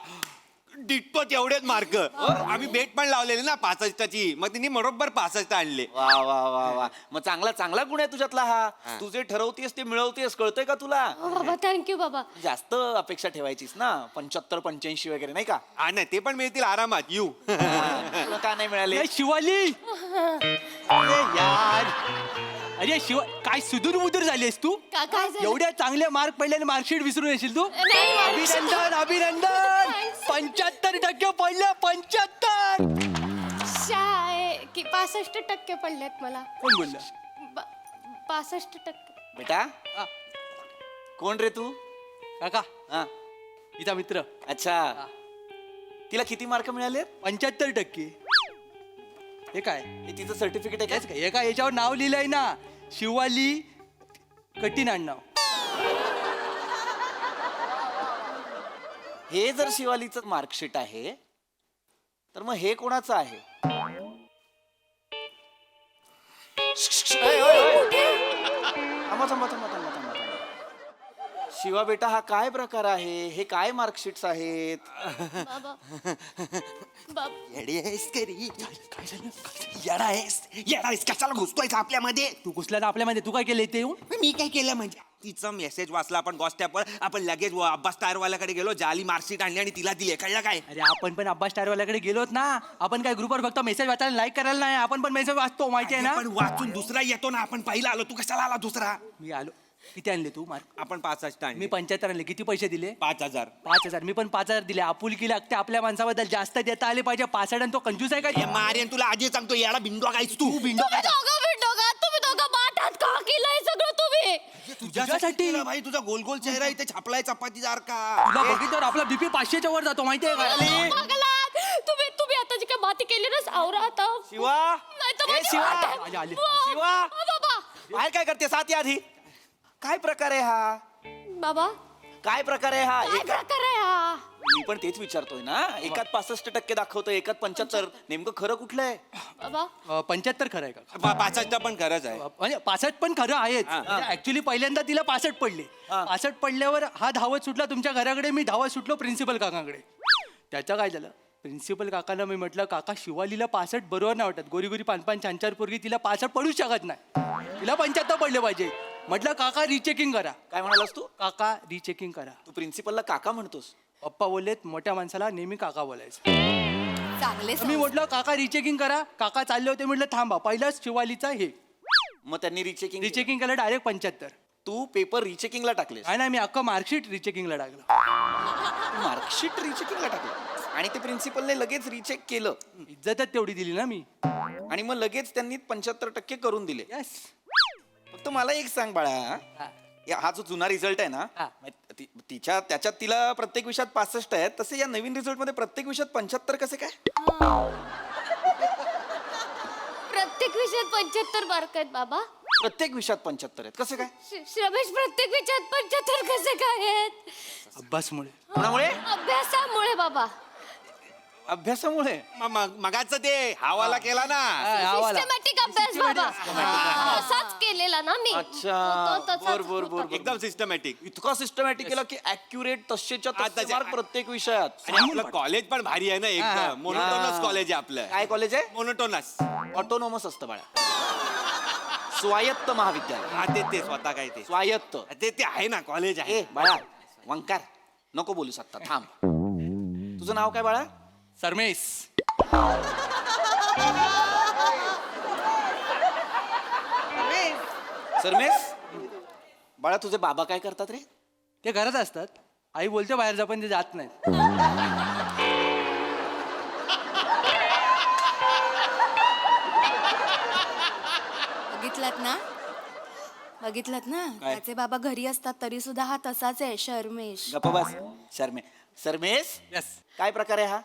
डिट्टो तेवढेच मार्क. आम्ही बेट पण लावलेले ना 65ची, मग तिने बरोबर 65 आणले. वा वा वा वा, मग चांगला गुण आहे तुझ्यातला हा. तू जे ठरवतेस ते मिळवतेस, कळतंय का तुला? हो बाबा, थँक्यू बाबा. जास्त अपेक्षा ठेवायचीस ना, 75-85 वगैरे, नाही का? हा नाही, ते पण मिळतील आरामात. येऊ तुला का नाही मिळाले? शिवाली, अरे यार, अरे शिवा, काय सुदूर बुदूर झालीस तू? काय झालं? एवढ्या चांगले मार्क पडले, मार्कशीट विसरून येशील तू? नाही, marksheet- अभिनंदन. 75% पडले, 75. की 65% पडलेत मला. कोण बोललं? 65%. बेटा, कोण रे तू? काका, हा, तिचा मित्र. अच्छा. तिला किती मार्क मिळाले? 75%. हे काय? हे तिचं सर्टिफिकेट आहे हेच का? काय? हे काय याच्यावर नाव लिहिलंय ना, शिवाली कठीण आडनाव. हे जर शिवालीचं मार्कशीट आहे, तर मग हे कोणाचं आहे? थांबा. शिवा बेटा, हा काय प्रकार आहे? हे काय मार्कशीट्स आहेत? बाबा बाबा येडायस कशाला घुसतोय आपल्यामध्ये? तू घुसला ना आपल्यामध्ये, तू काय केलंय ते येऊन? मी काय केलं म्हणजे? तिचा मेसेज वाचला आपण व्हॉट्सअपवर, आपण लगेच अब्बास टायरवाल्याकडे गेलो, जाली मार्कशीट आणली आणि तिला दिली. कळलं काय? अरे आपण पण अब्बास टायरवाल्याकडे गेलोत ना. आपण काय ग्रुपवर फक्त मेसेज वाचायला, लाईक करायला नाही, आपण पण मेसेज वाचतो, माहिती आहे ना? पण वाचून दुसरा येतो ना. आपण पहिला आलो, तू कशाला आला दुसरा? मी आलो. किती आणले तू मार्क? आपण 65 आणले. मी 75 आणले. किती पैसे दिले? 5000. 5000. मी पण 5000 दिले. आपुलकी लागते आपल्या माणसाबद्दल, जास्त देता आले पाहिजे. 65 आणि तो कंजूस आहे हे का? मारेन तुला आधी सांगतो, याला भिंडो गायच तू. भिंडो तुम्ही दोघं माठात का केलंय सगळं तुम्ही? तुझ्यासाठी? केलं भाई, तुझा गोल गोल चेहरा इथे छापलाय चपाती सारखा. तुला बघितल्यावर आपला बीपी 500च्या वर जातो माहितीये का पगलात. तुम्ही तुम्ही आता जी काय माती केली ना सावरा आता शिवा नाही तर ए, माझी शिवा. वाट आहे. आली, आली. शिवा. बाबा बाहेर काय करते साथ या आधी काय प्रकार आहे हा बाबा काय प्रकार आहे हा काय प्रकार आहे हा मी पण तेच विचारतोय ना एकात 65% दाखवतोय एकात 75. नेमकं खरं कुठलं आहे बाबा 75 खरं आहे का 65 पण खरंच आहे. म्हणजे 65 पण खरं आहेच ऍक्च्युली पहिल्यांदा तिला 65 पडले 65 पडल्यावर हा धावत सुटला तुमच्या घराकडे मी धावत सुटलो प्रिन्सिपल काकांकडे त्याचं काय झालं प्रिन्सिपल काकांना मी म्हटलं काका शिवालीला 65 बरोबर नाही वाटत गोरी गोरी पान छान चार पोरगी तिला 65 पडूच शकत नाही तिला 75 पडले पाहिजे म्हटलं काका रिचेकिंग करा काय म्हणालास तू काका रिचेकिंग करा तू प्रिन्सिपलला काका म्हणतोस पप्पा बोललेत मोठ्या माणसाला नेहमी काका बोलायचं चांगले मी म्हटलं काका रिचेकिंग करा काका चालले होते म्हटलं थांबा पहिलाच शिवालीचा हे मग त्यांनी रिचेकिंग रिचेकिंग केलं डायरेक्ट 75 तू पेपर रिचेकिंगला टाकलेस नाही मी अख्खं मार्कशीट रिचेकिंगला टाकलं मार्कशीट रिचेकिंगला टाकलं आणि ते प्रिन्सिपलने लगेच रिचेक केलं इज्जतच तेवढी दिली ना मी आणि मग लगेच त्यांनी 75% करून दिले यस फक्त मला एक सांग बाळा हा जो जुना रिझल्ट आहे ना हा. त्याच्यात तिला प्रत्येक विषयात 65 आहेत तसे या नवीन रिझल्ट मध्ये प्रत्येक विषयात 75 कसे काय प्रत्येक विषयात 75 मार्क आहेत बाबा प्रत्येक विषयात 75 आहेत कसे काय रमेश प्रत्येक विषयात 75 कसे काय आहेत अभ्यासमुळे कोणामुळे अभ्यासामुळे बाबा अभ्यासामुळे मगाच ते हावाला केला ना. सिस्टमॅटिक अभ्यास बाबा असाच केलेला ना मी अच्छा तो तसाच बर बर होता. बर एकदम सिस्टमॅटिक. इतका सिस्टमॅटिक केला की ऍक्युरेट तसेच्या तसे तसे. मार्क प्रत्येक विषयात आणि आपलं कॉलेज पण भारी आहे ना एकदम मोनोटोनस कॉलेज आहे आपलं. काय कॉलेज आहे मोनोटोनस. ऑटोनॉमस असतं बाळा स्वायत्त महाविद्यालय हा ते स्वतः काय ते स्वायत्त ते आहे ना कॉलेज आहे. ए बाळा वंकार नको बोलूस आता थांब तुझं नाव काय बाळा सरमेश सरमेश बाळा तुझे बाबा काय करतात रे ते घरात असतात आई बोलते बाहेर जा पण ते जात नाहीत बघितलात ना त्याचे बाबा घरी असतात तरी सुद्धा हा तसाच आहे शर्मेश गप्पा बस सरमेश यस काय प्रकार आहे हा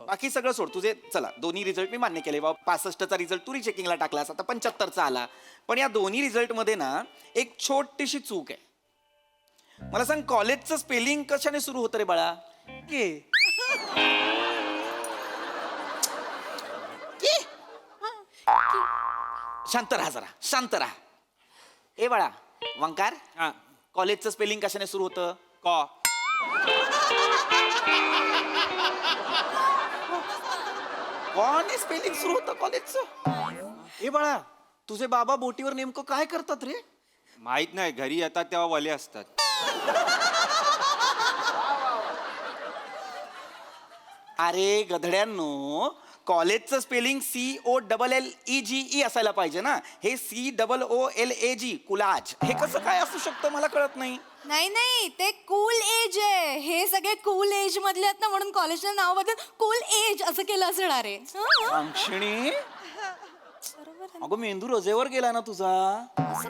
बाकी सगळं सोड तुझे चला दोन्ही रिझल्ट मी मान्य केले बाबा 65चा रिझल्ट तू रिचेकिंगला टाकलास आता 75चा आला पण या दोन्ही रिझल्ट मध्ये ना एक छोटीशी चूक आहे मला सांग कॉलेजचं स्पेलिंग कशाने सुरू होतं रे बाळा के शांत राहा जरा शांत राहा ए बाळा वंकार हा कॉलेजचं स्पेलिंग कशाने सुरू होतं कॉ कोण स्पेलिंग सुरू होतं कॉलेजचं ए बाळा तुझे बाबा बोटीवर नेमकं काय करतात रे माहित नाही घरी येतात तेव्हा वले असतात. अरे गधड्यांनो कॉलेजचं स्पेलिंग COLLEGE असायला पाहिजे ना हे COOLAG कुलाज हे कसं काय असू शकतं मला कळत नाही नाही ते कूल एज आहे हे सगळे कूल एज मधले आहेत ना म्हणून कॉलेजचं नाव बदल कूल एज असं केलं असणार आहे अंक्षणी अगं मेंदू रजेवर गेलाय ना तुझा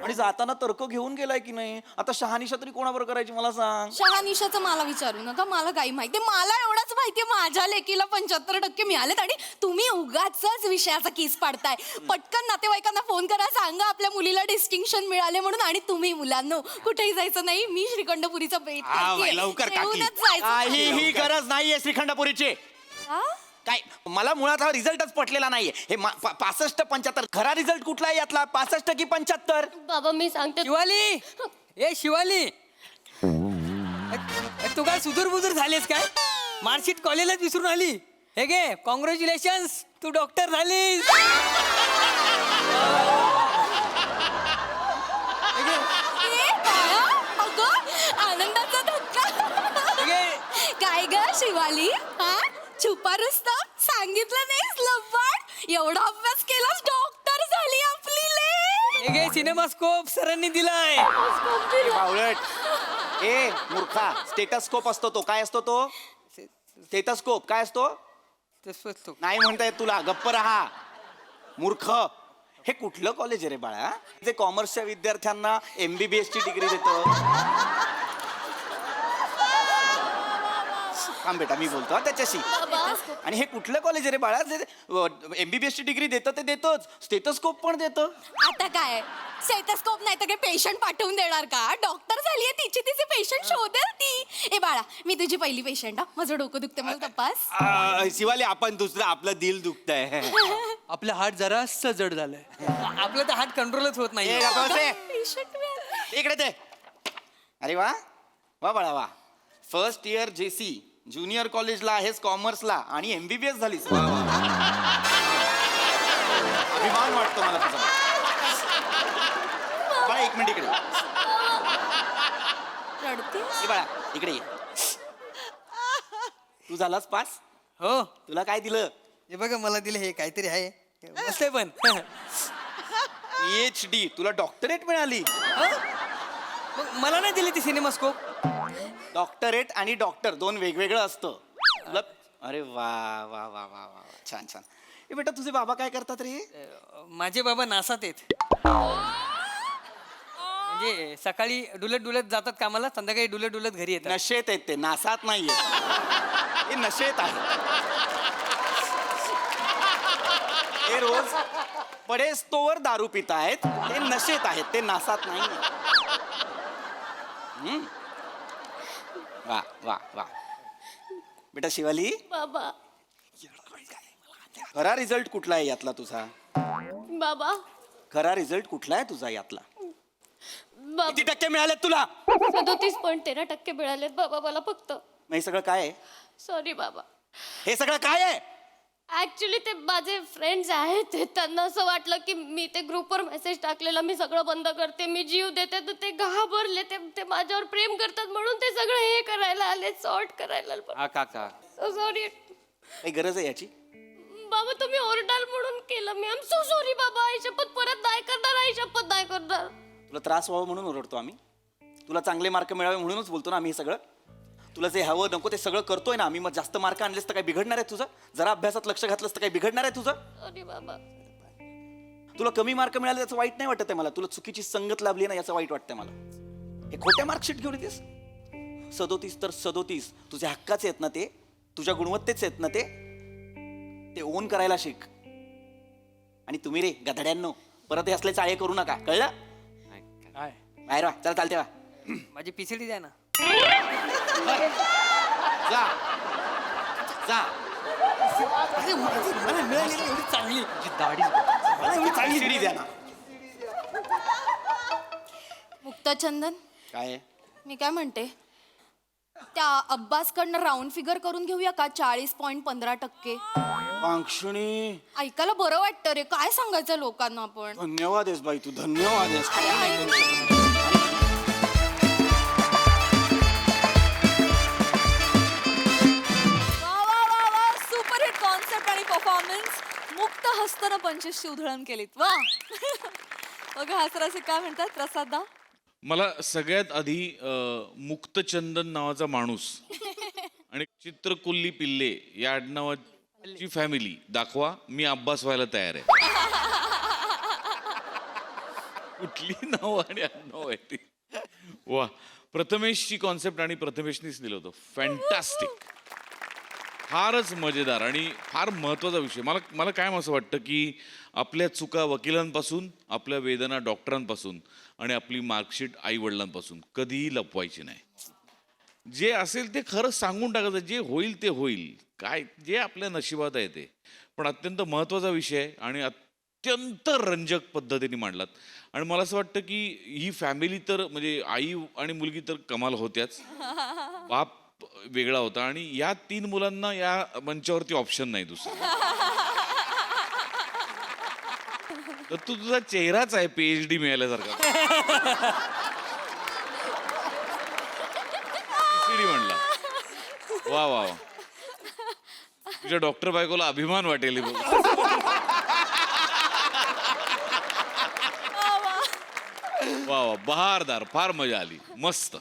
आणि जाताना तर्क घेऊन गेलाय की नाही आता शहानिशा तरी कोणावर करायची मला सांग शहानिशाचं मला विचारू नका मला काही माहिती मला एवढंच माहितीये माझ्या लेकीला 75% मिळालेत आणि तुम्ही उगाच विषयाचा किस पाडताय पटकन नातेवाईकांना फोन करा सांगा आपल्या मुलीला डिस्टिंक्शन मिळाले म्हणून आणि तुम्ही मुलांनो कुठेही जायचं नाही मी श्रीखंडपुरीचा बेट हा, लवकर काकी. येऊनच जायचं काहीही गरज नाहीये श्रीखंडपुरीची हा? काय मला मुळात हा रिझल्टच पटलेला नाहीये हे 65-75 खरा रिझल्ट कुठला आहे यातला 65 की 75 बाबा मी सांगते शिवाली ए शिवाली तू काय सुदूर बुजूर झालेस काय मार्कशीट कॉलेजलाच विसरून आली हे गे कॉंग्रॅच्युलेशन्स तू डॉक्टर झालीस ए, काय? अगं, आनंदाचा धक्का काय ग शिवाली हा छुपा रुस्तम सांगितलं नाहीस लबाड एवढा अभ्यास केलास डॉक्टर झाली आपली ले हे गे सिनेमास्कोप सरांनी दिलाय बावळट ए मूर्खा स्टेटस्कोप असतो तो काय असतो तो स्टेटस्कोप काय असतो नाही म्हणता येत तुला गप्प राहा मूर्ख हे कुठलं कॉलेज आहे रे बाळा जे कॉमर्सच्या विद्यार्थ्यांना MBBS ची डिग्री देतं? थांब बेटा मी बोलतो हा त्याच्याशी. आणि हे कुठलं कॉलेज आहे रे बाळा जे MBBS ची डिग्री देतं ते देतच स्टेथोस्कोप पण देतं. आता काय स्टेथोस्कोप नाही तर काय पेशंट पाठवून देणार का? डॉक्टर झालीये तिचे तिचे पेशंट शोधेल ती. ए बाळा मी तुझी पहिली पेशंट हा. माझं डोकं दुखते मला तपास. शिवाली आपण दुसरं आपलं दिल दुखतंय. आपलं हार्ट जरास जड झालंय. आपलं तर हार्ट कंट्रोलच होत नाही. ए, गप्प बस रे. पेशंट इकडे ते. अरे वा वा बाळा वा. फर्स्ट इयर JC ज्युनियर कॉलेजला आहेस कॉमर्सला आणि MBBS झालीस. वा, वा, वा. अभिमान वाटतो मला तुझा. बाळा एक मिनिट इकडे ये. रडतेस? ए बाळा इकडे ये. तू झालास पास. हो तुला काय दिलं? हे बघा मला दिले हे काहीतरी आहे मस्त आहे पण. PhD तुला डॉक्टरेट मिळाली. मग मला नाही दिली ती सिनेमास्कोप. डॉक्टरेट आणि डॉक्टर दोन वेगवेगळं असतं. तुला अरे वा वा वा वा वा छान छान. ए बेटा तुझे बाबा काय करतात रे? माझे बाबा नासात आहेत. म्हणजे सकाळी डुलत डुलत जातात कामाला संध्याकाळी डुलत डुलत घरी येतात. नशेत आहेत ते नासात नाहीये. हे नशेत आहे. ते रोज पडेस्तोवर दारू पित आहेत. ते नशेत आहेत ते नासात नाही. वा वा वा बेटा शिवाली बाबा खरा रिझल्ट कुठला आहे यातला तुझा? बाबा खरा रिझल्ट कुठला आहे तुझा यातला? बाबा किती टक्के मिळाले तुला? 37.13% मिळालेत बाबा मला फक्त. मग हे सगळं काय आहे? सॉरी बाबा. हे सगळं काय आहे? ऍक्च्युली ते माझे फ्रेंड्स आहेत ते त्यांना असं वाटलं की मी ते ग्रुपवर मेसेज टाकलेला मी सगळं बंद करते मी जीव देते तर ते घाबरले ते माझ्यावर प्रेम करतात म्हणून ते सगळं हे करायला आले सॉर्ट करायला. हा काका सॉरी काही गरज आहे याची? बाबा तुम्ही ओरडाल म्हणून केलं मी. आय एम सो सॉरी बाबा. आई शपथ परत नाही करणार. आई शपथ नाही करणार. तुला त्रास व्हावा म्हणून ओरडतो आम्ही. तुला चांगले मार्क मिळावे म्हणूनच बोलतो ना आम्ही हे सगळं. तुला जे हवं नको ते सगळं करतोय ना आम्ही. मग जास्त मार्क आणलेस तर काही बिघडणार आहे तुझं? जरा अभ्यासात लक्ष घातलंस तर काही बिघडणार आहे तुझं? सॉरी बाबा. तुला कमी मार्क मिळाले त्याचं वाईट नाही वाटत आहे मला. तुला चुकीची संगत लाभली ना याचं वाईट वाटतंय मला. हे खोट्या मार्कशीट घेऊन येतेस. 37 तर 37 तुझ्या हक्काचे आहेत ना ते? तुझ्या गुणवत्तेचे आहेत ना ते ओन करायला शिक. आणि तुम्ही रे गधड्यांनो परत हे असले चाळे करू नका कळलं? काय बाहेर वा चल चालते वा. माझी PCD द्या ना. जा जा. अरे मला मिळालेली एवढी चांगली दाढी मला एवढी चांगली शिडी द्या ना. मुक्ताचंदन काय मी काय म्हणते त्या अब्बासकडनं राऊंड फिगर करून घेऊया का? 40.15%. वांक्षणी ऐकायला बरं वाटतं रे. काय सांगायचं लोकांना आपण? धन्यवाद आहेस बाई तू धन्यवाद आहेस. सुपर हिट कॉन्सेप्ट आणि परफॉर्मन्स. मुक्त हस्तनं 25ची उधळण केलीत. वा. बघा हसराचे काय म्हणतात प्रसादा? मला सगळ्यात आधी मुक्तचंदन नावाचा माणूस आणि चित्रकुल्ली पिल्ले या आडनावाची फॅमिली दाखवा. मी अब्बास व्हायला तयार आहे. कुठली नाव आणि आडनाव आहे ती? वा. प्रथमेशची कॉन्सेप्ट आणि प्रथमेशनीच दिलं होतं. फॅन्टॅस्टिक. फारच मजेदार आणि फार महत्त्वाचा विषय. मला काय असं वाटतं की आपल्या चुका वकिलांपासून आपल्या वेदना डॉक्टरांपासून आणि आपली मार्कशीट आई वडिलांपासून कधीही लपवायची नाही. जे असेल ते खरं सांगून टाकायचं. जे होईल ते होईल. काय जे आपल्या नशिबात आहे ते. पण अत्यंत महत्त्वाचा विषय आहे आणि अत्यंत रंजक पद्धतीने मांडलात. आणि मला असं वाटतं की ही फॅमिली तर म्हणजे आई आणि मुलगी तर कमाल होत्याच. बाप वेगळा होता आणि या 3 मुलांना या मंचावरती ऑप्शन नाही दुसरा. तर तुझा चेहराच आहे PhD मिळाल्यासारखा. PhD म्हणला. वा वा वा. तुझ्या डॉक्टर बायकोला अभिमान वाटेल. वा वा बहारदार. फार मजा आली. मस्त.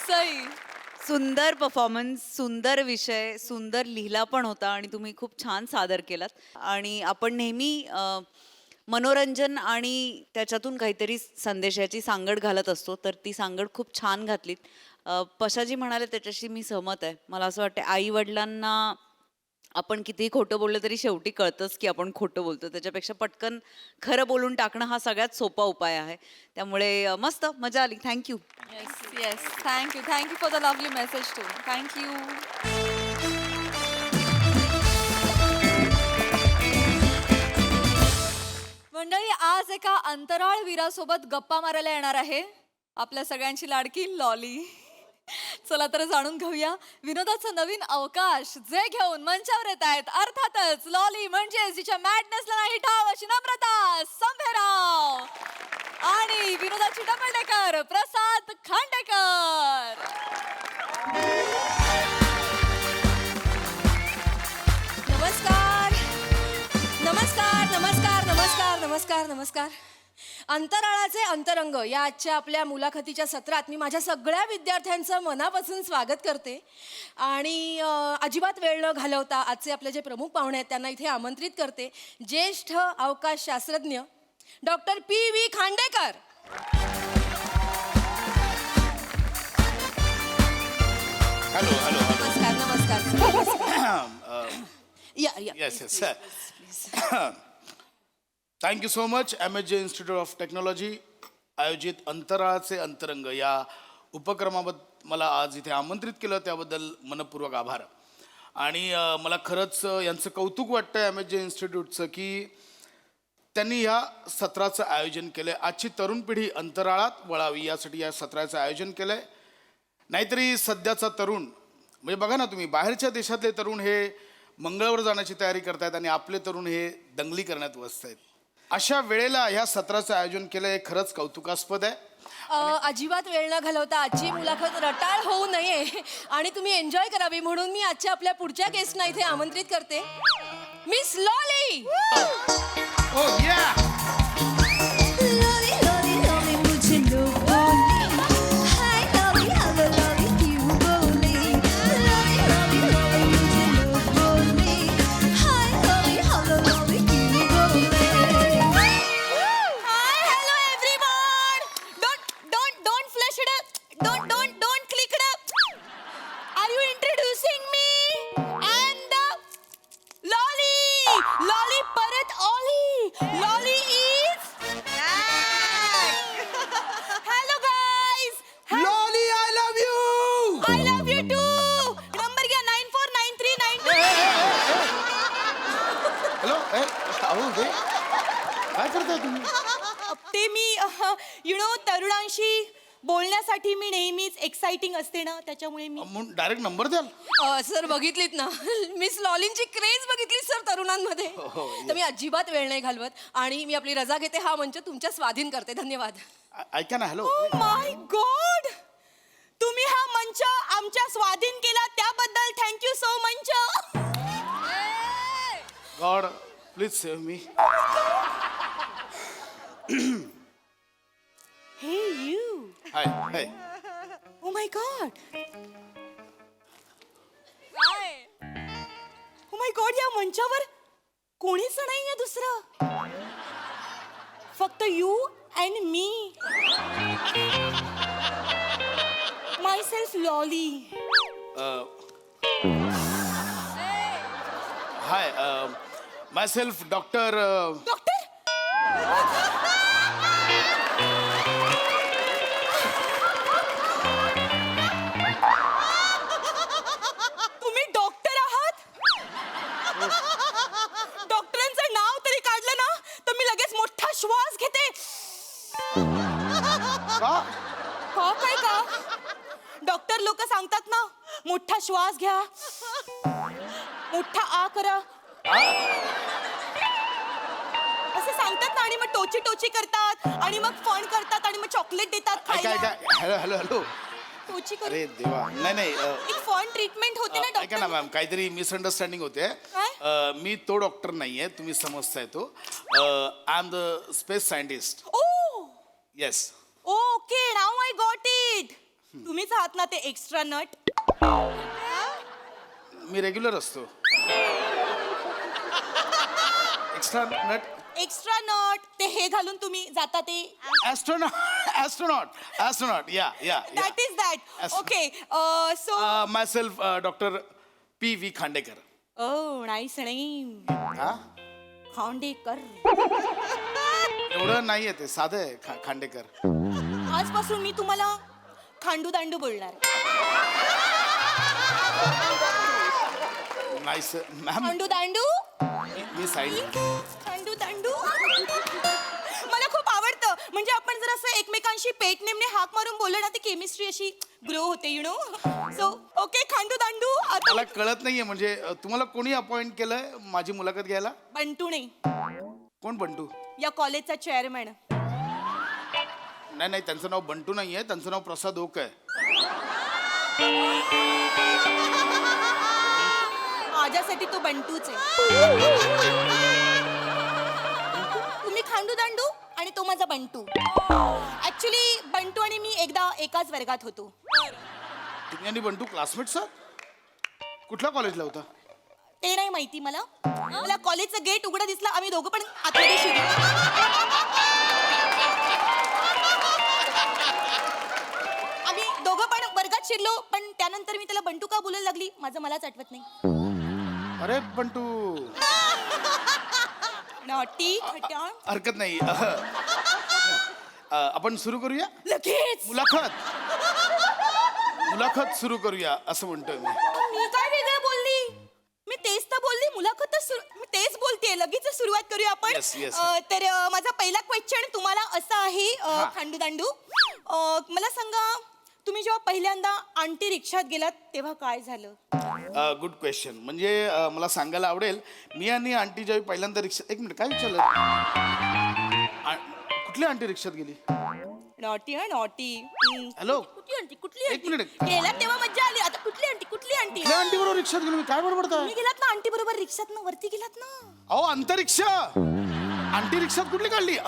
सई सुंदर परफॉर्मन्स, सुंदर विषय, सुंदर लिहिला पण होता आणि तुम्ही खूप छान सादर केलात. आणि आपण नेहमी मनोरंजन आणि त्याच्यातून काहीतरी संदेशाची सांगड घालत असतो, तर ती सांगड खूप छान घातलीत. पशाजी म्हणाले त्याच्याशी मी सहमत आहे. मला असं वाटतं आई वडिलांना आपण कितीही खोटं बोललं तरी शेवटी कळतंच की आपण खोटं बोलतो. त्याच्यापेक्षा पटकन खरं बोलून टाकणं हा सगळ्यात सोपा उपाय आहे. त्यामुळे मस्त मजा आली. Thank you. Yes thank you for the lovely message too. Thank you. मंडळी, आज एका अंतराळ वीरासोबत गप्पा मारायला येणार आहे आपल्या सगळ्यांची लाडकी लॉली. चला तर जाणून घेऊया विनोदाचा नवीन अवकाश जे घेऊन मंचावर येत आहेत. अर्थातच लॉली म्हणजे जिच्या मॅडनेसला नाही ठाव अशी नम्रता संभेराव आणि विनोदाची डबल डेकर प्रसाद खांडेकर. नमस्कार नमस्कार नमस्कार नमस्कार नमस्कार नमस्कार. अंतराळाचे अंतरंग या आजच्या आपल्या मुलाखतीच्या सत्रात मी माझ्या सगळ्या विद्यार्थ्यांचं मनापासून स्वागत करते. आणि अजिबात वेळ न घालवता आजचे आपले जे प्रमुख पाहुणे आहेत त्यांना इथे आमंत्रित करते. ज्येष्ठ अवकाश शास्त्रज्ञ doctor PV Khandekar. Hello hello नमस्कार नमस्कार. या या yes yes thank you so much. MSJ institute of technology आयोजित अंतराळाचे अंतरंग या उपक्रमाबद्दल मला आज इथे आमंत्रित केलं त्याबद्दल मनपूर्वक आभार. आणि मला खरंच यांचं कौतुक वाटतं MSJ इन्स्टिट्यूटचं की त्यांनी ह्या सत्राचं आयोजन केलं आहे. आजची तरुण पिढी अंतराळात वळावी यासाठी या सत्राचं आयोजन केलं आहे. नाहीतरी सध्याचा तरुण म्हणजे बघा ना तुम्ही, बाहेरच्या देशातले तरुण हे मंगळावर जाण्याची तयारी करतायत आणि आपले तरुण हे दंगली करण्यात व्यस्त आहेत. अशा वेळेला ह्या सत्राचं आयोजन केलं हे खरंच कौतुकास्पद आहे. अजिबात वेळ न घालवता आजची मुलाखत रटाळ होऊ नये आणि तुम्ही एन्जॉय करावी म्हणून मी आजच्या आपल्या पुढच्या गेस्टना इथे आमंत्रित करते. Miss lolly. काय करताय तुम्ही? ते मी तरुणांशी बोलण्यासाठी मी नेहमीच एक्साइटिंग असते ना, त्याच्यामुळे मी डायरेक्ट नंबर द्याल? सर बघितलीत ना मिस लॉलिनची क्रेज बघितली सर तरुणांमध्ये. तर मी अजिबात वेळ नाही घालवत आणि मी आपली रजा घेते. हा मंच तुमच्या स्वाधीन करते. धन्यवाद. ऐका ना. हॅलो. माय गॉड, तुम्ही हा मंच आमच्या स्वाधीन केला त्याबद्दल thank you so much. God please save me. Hey you. Hi hi. Oh my god. Oh my god, या मंचावर कोणीच नाहीये दुसरं, फक्त you and me. Myself lolly. Hi myself doctor. Doctor तुम्ही डॉक्टर आहात? डॉक्टरांचं नाव तरी काढलं ना तर मी लगेच मोठा श्वास घेते. का काय का डॉक्टर लोक सांगतात ना, मोठा श्वास घ्या, मोठा आ करा असं सांगतात ना, आणि मग टोची टोची करतात आणि मग फण करतात आणि मग चॉकलेट देतात ऐका खायला. ऐका. Hello hello hello. टोची करून अरे देवा. नाही नाही एक फॉन ट्रीटमेंट होते ना ऐका ना डॉक्टर. मॅम, काहीतरी मिसअंडरस्टँडिंग होते. काय? मी तो डॉक्टर नाहीये, तुम्ही समजताय तो. I am the space scientist. Oh yes. Okay, now I got it. तुम्हीच आहात ना ते एक्स्ट्रा नट. मी रेग्युलर असतो. Extra nut. एक्स्ट्रा नॉट ते हे घालून तुम्ही जाता ते ॲस्ट्रोनॉट या that is that. Okay so myself doctor P.V. Khandekar. Oh nice name हा खांडेकर. एवढं नाहीये ते साधं आहे खांडेकर. आजपासून मी तुम्हाला खांडू दांडू बोलणार. Nice ma'am. खांडू दांडू मी साईड. खांडू दांडू मला खूप आवडतं. म्हणजे आपण जर असं एकमेकांशी पेट नेमणे हाक मारून बोललो ना ती केमिस्ट्री अशी ग्रो होते you know. So okay Khandu दांडू. आता मला कळत नाहीये म्हणजे तुम्हाला कोणी अपॉइंट केलंय माझी मुलाखत घ्यायला? बंटू नाही कोण बंटू? या कॉलेजचा चेअरमॅन. नाही त्यांचं नाव बंटू नाहीये, त्यांचं नाव प्रसाद ओक आहे. माझ्यासाठी तो बंटूच आहे. तुम्ही खांडू दांडू आणि तो माझा बंटू. ऍक्च्युली बंटू आणि मी एकदा एकाच वर्गात होतो. तुम्ही आणि बंटू क्लासमेट्स आहात? कुठल्या कॉलेजला होता? ते नाही माहिती मला. मला कॉलेजचं गेट उघडं दिसलं आम्ही दोघं पण आतमध्ये शिरलो. आम्ही दोघं पण वर्गात शिरलो पण त्यानंतर मी त्याला बंटू का बोलायला लागली माझं मलाच आठवत नाही. अरे बंटू. नॉटी खट्याळ. हरकत नाही. आपण सुरू करूया लगेच. मुलाखत सुरू करूया असं म्हणतोय मी. मी काय वेगळं बोलली? मी तेच तर बोलली. मुलाखतच मी तेच बोलतेय. लगेच सुरुवात करूया आपण. Yes, yes. तर माझा पहिला क्वेश्चन तुम्हाला असा आहे खांडू दांडू. मला सांगा तुम्ही जेव्हा पहिल्यांदा आंटी रिक्षात गेलात तेव्हा काय झालं? Good question. म्हणजे मला सांगायला आवडेल मी आणि आंटी जेव्हा पहिल्यांदा रिक्षा. एक मिनिट काय विचारलं? कुठली आंटी रिक्षात गेली? नॉटी हा नॉटी. हॅलो कुठली आंटी कुठली एक आंटी? मिनिट. गेलात तेव्हा मज्जा आली. आता कुठली आंटी कुठली आंटी? कुठल्या आंटी बरोबर रिक्षात गेलो मी? काय बडबडताय? तुम्ही गेलात ना आंटी बरोबर रिक्षात ना वरती गेलात ना. अहो अंतरिक्षा. आंटी रिक्षात कुठली काढली?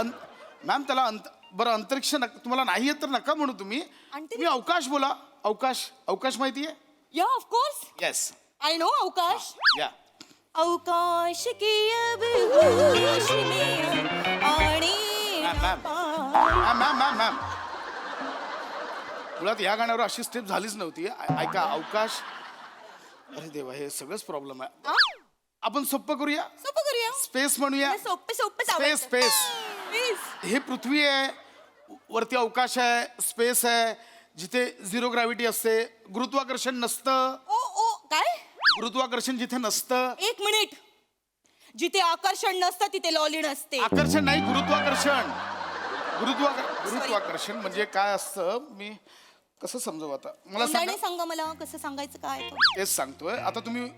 मॅम त्याला बरं अंतरिक्ष तुम्हाला नाही येत तर नका म्हणू तुम्ही. तुम्ही अवकाश बोला. अवकाश माहितीये? या of course yes I know अवकाश. या अवकाश की अब होश में आने मॅम मुळात या गाण्यावर अशी स्टेप झालीच नव्हती. ऐका अवकाश. अरे देवा हे सगळंच प्रॉब्लेम आहे. आपण सोपं करूया. स्पेस म्हणूया. Space space. हे पृथ्वी आहे, वरती अवकाश आहे, स्पेस आहे जिथे झिरो ग्रॅव्हिटी असते, गुरुत्वाकर्षण नसतं. ओ काय? गुरुत्वाकर्षण जिथे नसतं. एक मिनिट. जिथे आकर्षण नसतं तिथे लॉली नसते. आकर्षण नाही गुरुत्वाकर्षण. गुरुत्वाकर्षण म्हणजे काय असतं मी कसं समजू आता? मला सांगा मला कसं सांगायचं काय? तेच सांगतोय. आता तुम्ही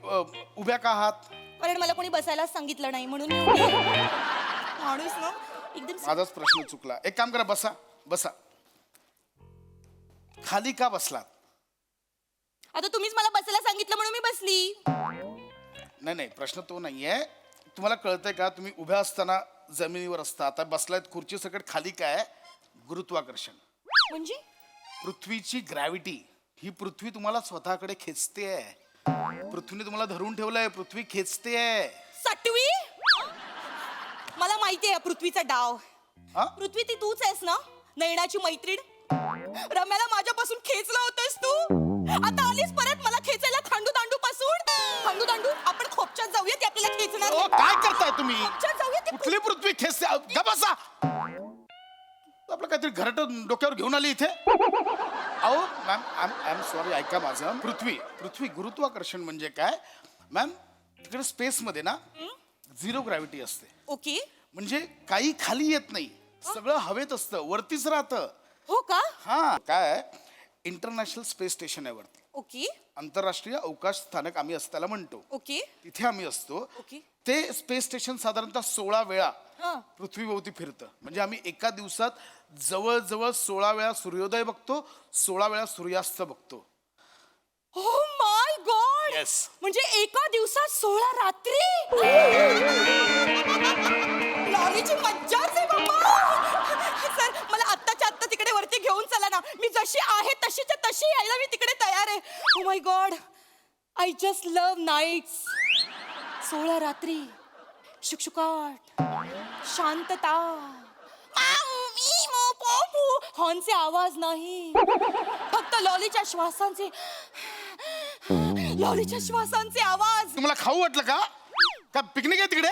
उभ्या का आहात? कारण मला कोणी बसायलाच सांगितलं नाही म्हणून मी उभी आहे. माणूस ना एकदम. माझाच प्रश्न चुकला. एक काम करा बसा. खाली का बसलात? आता तुम्हीच मला बसायला सांगितलं म्हणून मी बसली. नाही प्रश्न तो नाहीये. तुम्हाला कळतंय का तुम्ही उभ्या असताना जमिनीवर असता, आता बसलायत खुर्ची सकट खाली काय? गुरुत्वाकर्षण. म्हणजे पृथ्वीची ग्रॅव्हिटी. ही पृथ्वी तुम्हाला स्वतःकडे खेचतेय. पृथ्वीने तुम्हाला धरून ठेवलंय. पृथ्वी खेचतेय. सटवी. मला माहितीये पृथ्वीचा डाव. पृथ्वी ती तूच आहेस ना नयनाची मैत्रीण. रम्याला माझ्यापासून खेचला होतस तू. आता आलीस परत मला खेचायला खांडू दांडू पासून. खांडू दांडू आपण खोपच्यात जाऊया ती आपल्याला खेचणार. काय करताय तुम्ही? खोपच्यात जाऊया. कुठली पृथ्वी खेचते? का बसा. आपलं काहीतरी घरट डोक्यावर घेऊन आली इथे. अहो मॅम आय एम सॉरी ऐका माझं. पृथ्वी गुरुत्वाकर्षण म्हणजे काय मॅम? तिकडे स्पेस मध्ये ना झिरो ग्रॅव्हिटी असते. ओके. म्हणजे काही खाली येत नाही. सगळं हवेत असतं, वरतीच राहतं. हो का? हा काय इंटरनॅशनल स्पेस स्टेशन आहे वरती. ओके. आंतरराष्ट्रीय अवकाश स्थानक आम्ही त्याला म्हणतो. ओके. तिथे आम्ही असतो. ओके. ते स्पेस स्टेशन साधारणतः 16 वेळा पृथ्वीभोवती फिरतं. म्हणजे आम्ही एका दिवसात जवळजवळ 16 वेळा सूर्योदय बघतो, 16 वेळा सूर्यास्त बघतो. ओ माय गॉड. येस. म्हणजे एका दिवसात 16 रात्री. लॉलीची मज्जाच आहे बाबा. सर मला आत्ताच्या आत्ता तिकडे वरती घेऊन चला ना. मी जशी आहे तशीच्या तशी यायला मी तिकडे तयार आहे. ओ my God, I just love nights. 16 रात्री, शुकशुकाट, शांतता, हॉर्नचे आवाज नाही, फक्त लॉलीच्या श्वासांचे आवाज. तुम्हाला खाऊ वाटलं का पिकनिक आहे तिकडे?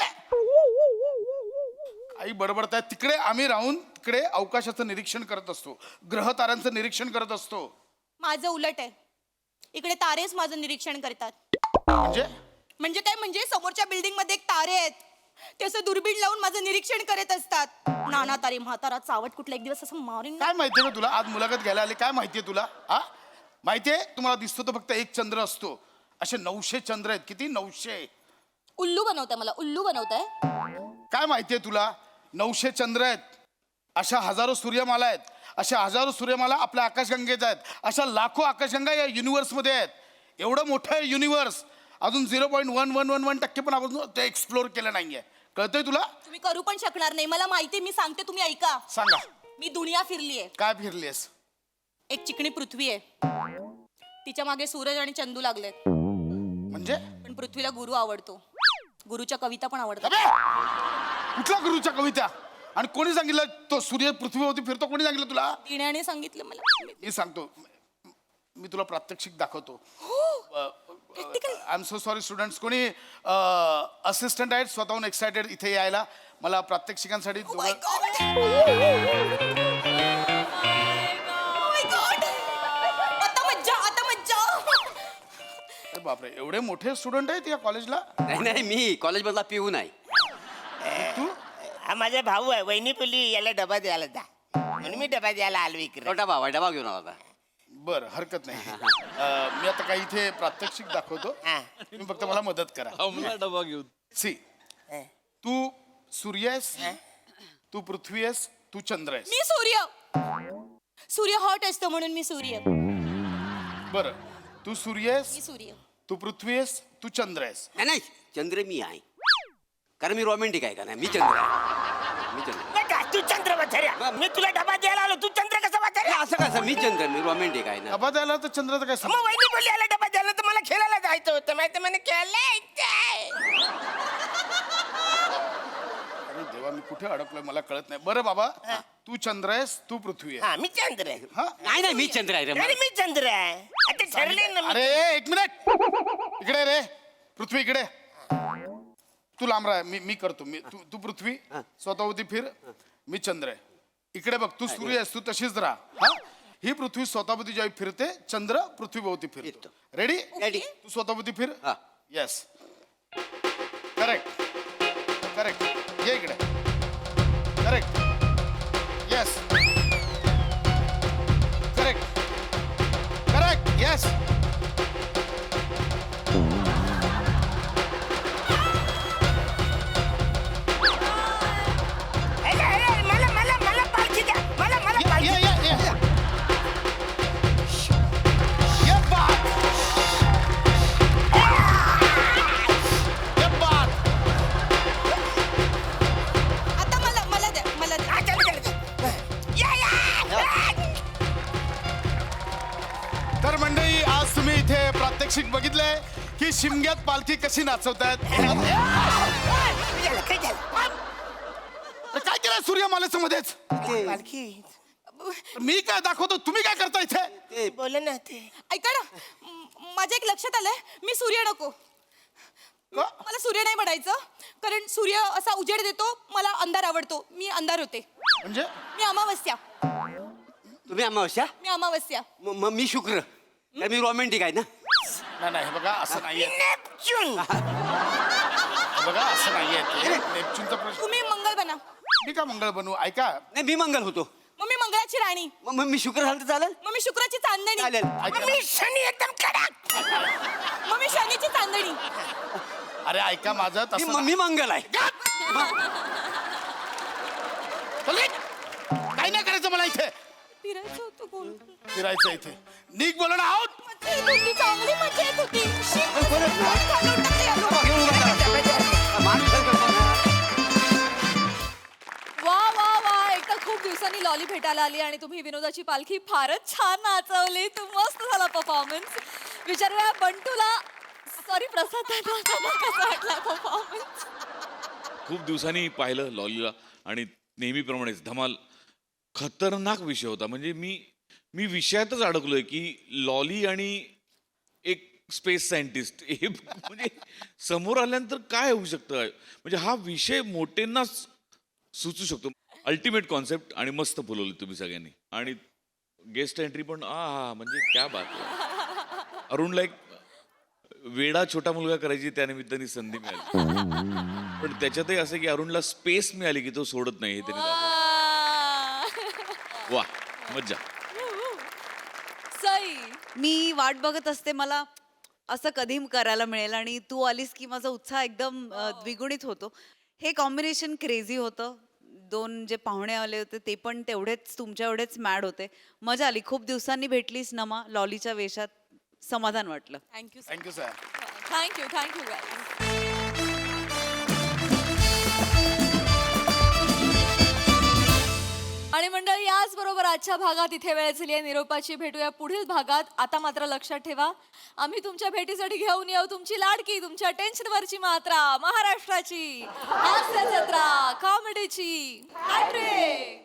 आई बडबडताय. तिकडे आम्ही राहून तिकडे अवकाशाचं निरीक्षण करत असतो, ग्रह ताऱ्यांचं निरीक्षण करत असतो. माझं उलट आहे. इकडे तारेच माझं निरीक्षण करतात. म्हणजे काय? म्हणजे समोरच्या बिल्डिंग मध्ये एक तारे आहेत, ते असं दुर्बीण लावून माझं निरीक्षण करत असतात. नाना तारे म्हातारा चावट कुठला एक दिवस असं मारून. काय माहितीये का तुला? आज मुलाखत घ्यायला आले. काय माहितीये तुला? हा माहितीये? तुम्हाला दिसतो तो फक्त एक चंद्र असतो. असे 900 चंद्र आहेत. किती? 900. उल्लू बनवताय मला, उल्लू बनवताय. काय माहितीये तुला? 900 चंद्र आहेत, अशा हजारो सूर्यमाला आहेत, अशा हजारो सूर्यमाला आपल्या आकाशगंगेत आहेत, अशा लाखो आकाशगंगा या युनिव्हर्समध्ये आहेत. एवढं मोठं आहे युनिव्हर्स, अजून 0.1111% पण आपण ते एक्सप्लोर केलं नाहीये. कळतंय तुला? तुम्ही करू पण शकणार नाही, मला माहिती. मी सांगते, तुम्ही ऐका. सांगा. मी दुनिया फिरलीये. काय फिरलीस? एक चिकणी पृथ्वी आहे, तिच्या मागे सूरज आणि चंदू लागलेत. म्हणजे? पण पृथ्वीला गुरु आवडतो, गुरुच्या कविता पण आवडतात. कुठल्या गुरुच्या कविता? आणि कोणी सांगितलं तो सूर्य पृथ्वीवरती फिरतो? कोणी सांगितलं तुला? तिण्याने सांगितलं मला. मी सांगतो, मी तुला प्रात्यक्षिक दाखवतो. I am so sorry students. कोणी असिस्टंट आहेत स्वतःहून एक्सायटेड इथे यायला मला प्रात्यक्षिकांसाठी? बापरे, एवढे मोठे स्टुडंट आहेत या कॉलेजला? नाही, मी कॉलेज मधला पिऊन आहे. तू? हा माझा भाऊ आहे. वहिनी बोलली याला डबा द्यायला जा, म्हणून मी डबा द्यायला आलो इकडे. छोटा भाव आहे, डबा घेऊन आला. बरं, हरकत नाही. मी आता काही इथे प्रात्यक्षिक दाखवतो, तुम्ही फक्त मला मदत करा. डबा घेऊन. सी, तू सूर्य आहेस, तू पृथ्वी आहेस, तू चंद्र आहेस. मी सूर्य. सूर्य हॉट असतो म्हणून मी सूर्य. बरं, तू सूर्य आहेस, मी सूर्य. तू पृथ्वी आहेस, तू चंद्र आहेस. नाही, चंद्र मी आहे, कारण मी रोमॅन्टिक आहे. का नाही? मी चंद्र आहे, मी चंद्र. तू चंद्र वाचाऱ्या, मी तुला डबा द्यायला आलो, तू चंद्र कसा वाचाऱ्या? असं कसं? मी चंद्र, मी रोमॅन्टिक आहे ना. डबा द्यायला तर चंद्राचं काय मग संबंध? वहिनी बोलली याला डबा द्यायला, तर मला खेळायला जायचं होतं, माहिती? म्हणे खेळायचंय. अरे देवा, मी कुठे अडकलोय मला कळत नाही. बरं बाबा, तू चंद्र आहेस, तू पृथ्वी आहे. हा, मी चंद्र आहे. हा? नाही, मी चंद्र आहे रे. अरे मी चंद्र आहे. आता ठरले ना मी. अरे एक मिनिट, इकडे रे. पृथ्वी इकडे. तू लांब राह, मी करतो. तू पृथ्वी स्वतःवरती फिर, मी चंद्र आहे. इकडे बघ, तू सूर्य आहेस, तू तशीच राहा. हा, ही पृथ्वी स्वतःभोवती जेव्हा फिरते, चंद्र पृथ्वीभोवती फिरतो. रेडी? रेडी. तू स्वतःभोवती फिर. हा. Yes, correct correct. ये इकडे. Correct. Yes, correct correct. Yes. मला पालखी द्या, मला पालखी. ये बात. आता मला द्या, मला द्या. तर मंडळी, आज तुम्ही इथे प्रात्यक्षिक बघितलंय की शिमग्यात पालखी कशी नाचवतायत. काय केलंय सूर्यमालेचं मध्येच? पालखी मी काय दाखवतो, तुम्ही काय करता इथे? बोल ना ते. ऐका ना, माझ्या एक लक्षात आलंय, मी सूर्य नको. मला सूर्य नाही बनायचं, कारण सूर्य असा उजेड देतो, मला अंधार आवडतो. मी अंधार होते. म्हणजे? मी अमावस्या. तुम्ही अमावस्या? मी अमावस्या. मग मी शुक्र, कारण मी रोमॅन्टिक आहे ना. नाही, हे बघा असं नाहीये. नेपच्यून. बघा असं नाहीये. नेपच्यूनचा प्रश्न. तुम्ही मंगळ बना. मी का मंगळ बनवू? ऐका, नाही, मी मंगल होतो. मग मी मंगळाची राणी. मग मी शुक्र झालं तर चालेल? मग मी शुक्राची चांदणी. चालेल. ऐका. मी शनी एकदम कडक. मग मी शनीची चांदणी. अरे ऐका माझं तसं. मी मंगल आहे. काय नाही करायचं मला इथे. फिरायचं होतं गोल. फिरायचं इथे. निघ बोलणं आउट. मजा येत होती, चांगली मजा येत होती. शी, घालून टाकले आलो. वा वा वा, एकदा खूप दिवसांनी लॉली भेटायला आली आणि तुम्ही विनोदाची पालखी फारच छान नाचवली. तू मस्त झाला परफॉर्मन्स. विचारूया बंटूला, सॉरी प्रसाद दादा, कसा वाटला परफॉर्मन्स? खूप दिवसांनी पाहिलं लॉलीला आणि नेहमीप्रमाणेच धमाल. खतरनाक विषय होता. म्हणजे मी विषयातच अडकलोय की लॉली आणि एक स्पेस सायंटिस्ट हे म्हणजे समोर आल्यानंतर काय होऊ शकतं. म्हणजे हा विषय मोठ्यांनाच सुचू शकतो. अल्टिमेट कॉन्सेप्ट आणि मस्त फुलवली तुम्ही सगळ्यांनी. आणि गेस्ट एंट्री पण म्हणजे क्या बात आहे. अरुणला एक वेडा छोटा मुलगा करायची त्या निमित्ताने संधी मिळाली. पण त्याच्यातही असं की अरुणला स्पेस मिळाली की तो सोडत नाही हे त्यांनी दाखवलं. वा मज्जा. सई, मी वाट बघत असते मला असं कधी करायला मिळेल आणि तू आलीस की माझा उत्साह एकदम द्विगुणित होतो. हे कॉम्बिनेशन क्रेझी होतं. 2 जे पाहुणे आले होते ते पण तेवढेच तुमच्या एवढेच मॅड होते. मजा आली. खूप दिवसांनी भेटलीस नमा लॉलीच्या वेशात. समाधान वाटलं. Thank you thank you sir. Thank you guys. आणि मंडळी याचबरोबर आजच्या भागात इथे वेळ झाली आहे निरोपाची. भेटूया पुढील भागात. आता मात्र लक्षात ठेवा, आम्ही तुमच्या भेटीसाठी घेऊन येऊ तुमची लाडकी, तुमच्या टेन्शनवरची मात्रा, महाराष्ट्राची हास्य जत्रा, कॉमेडीची हॅट्रिक.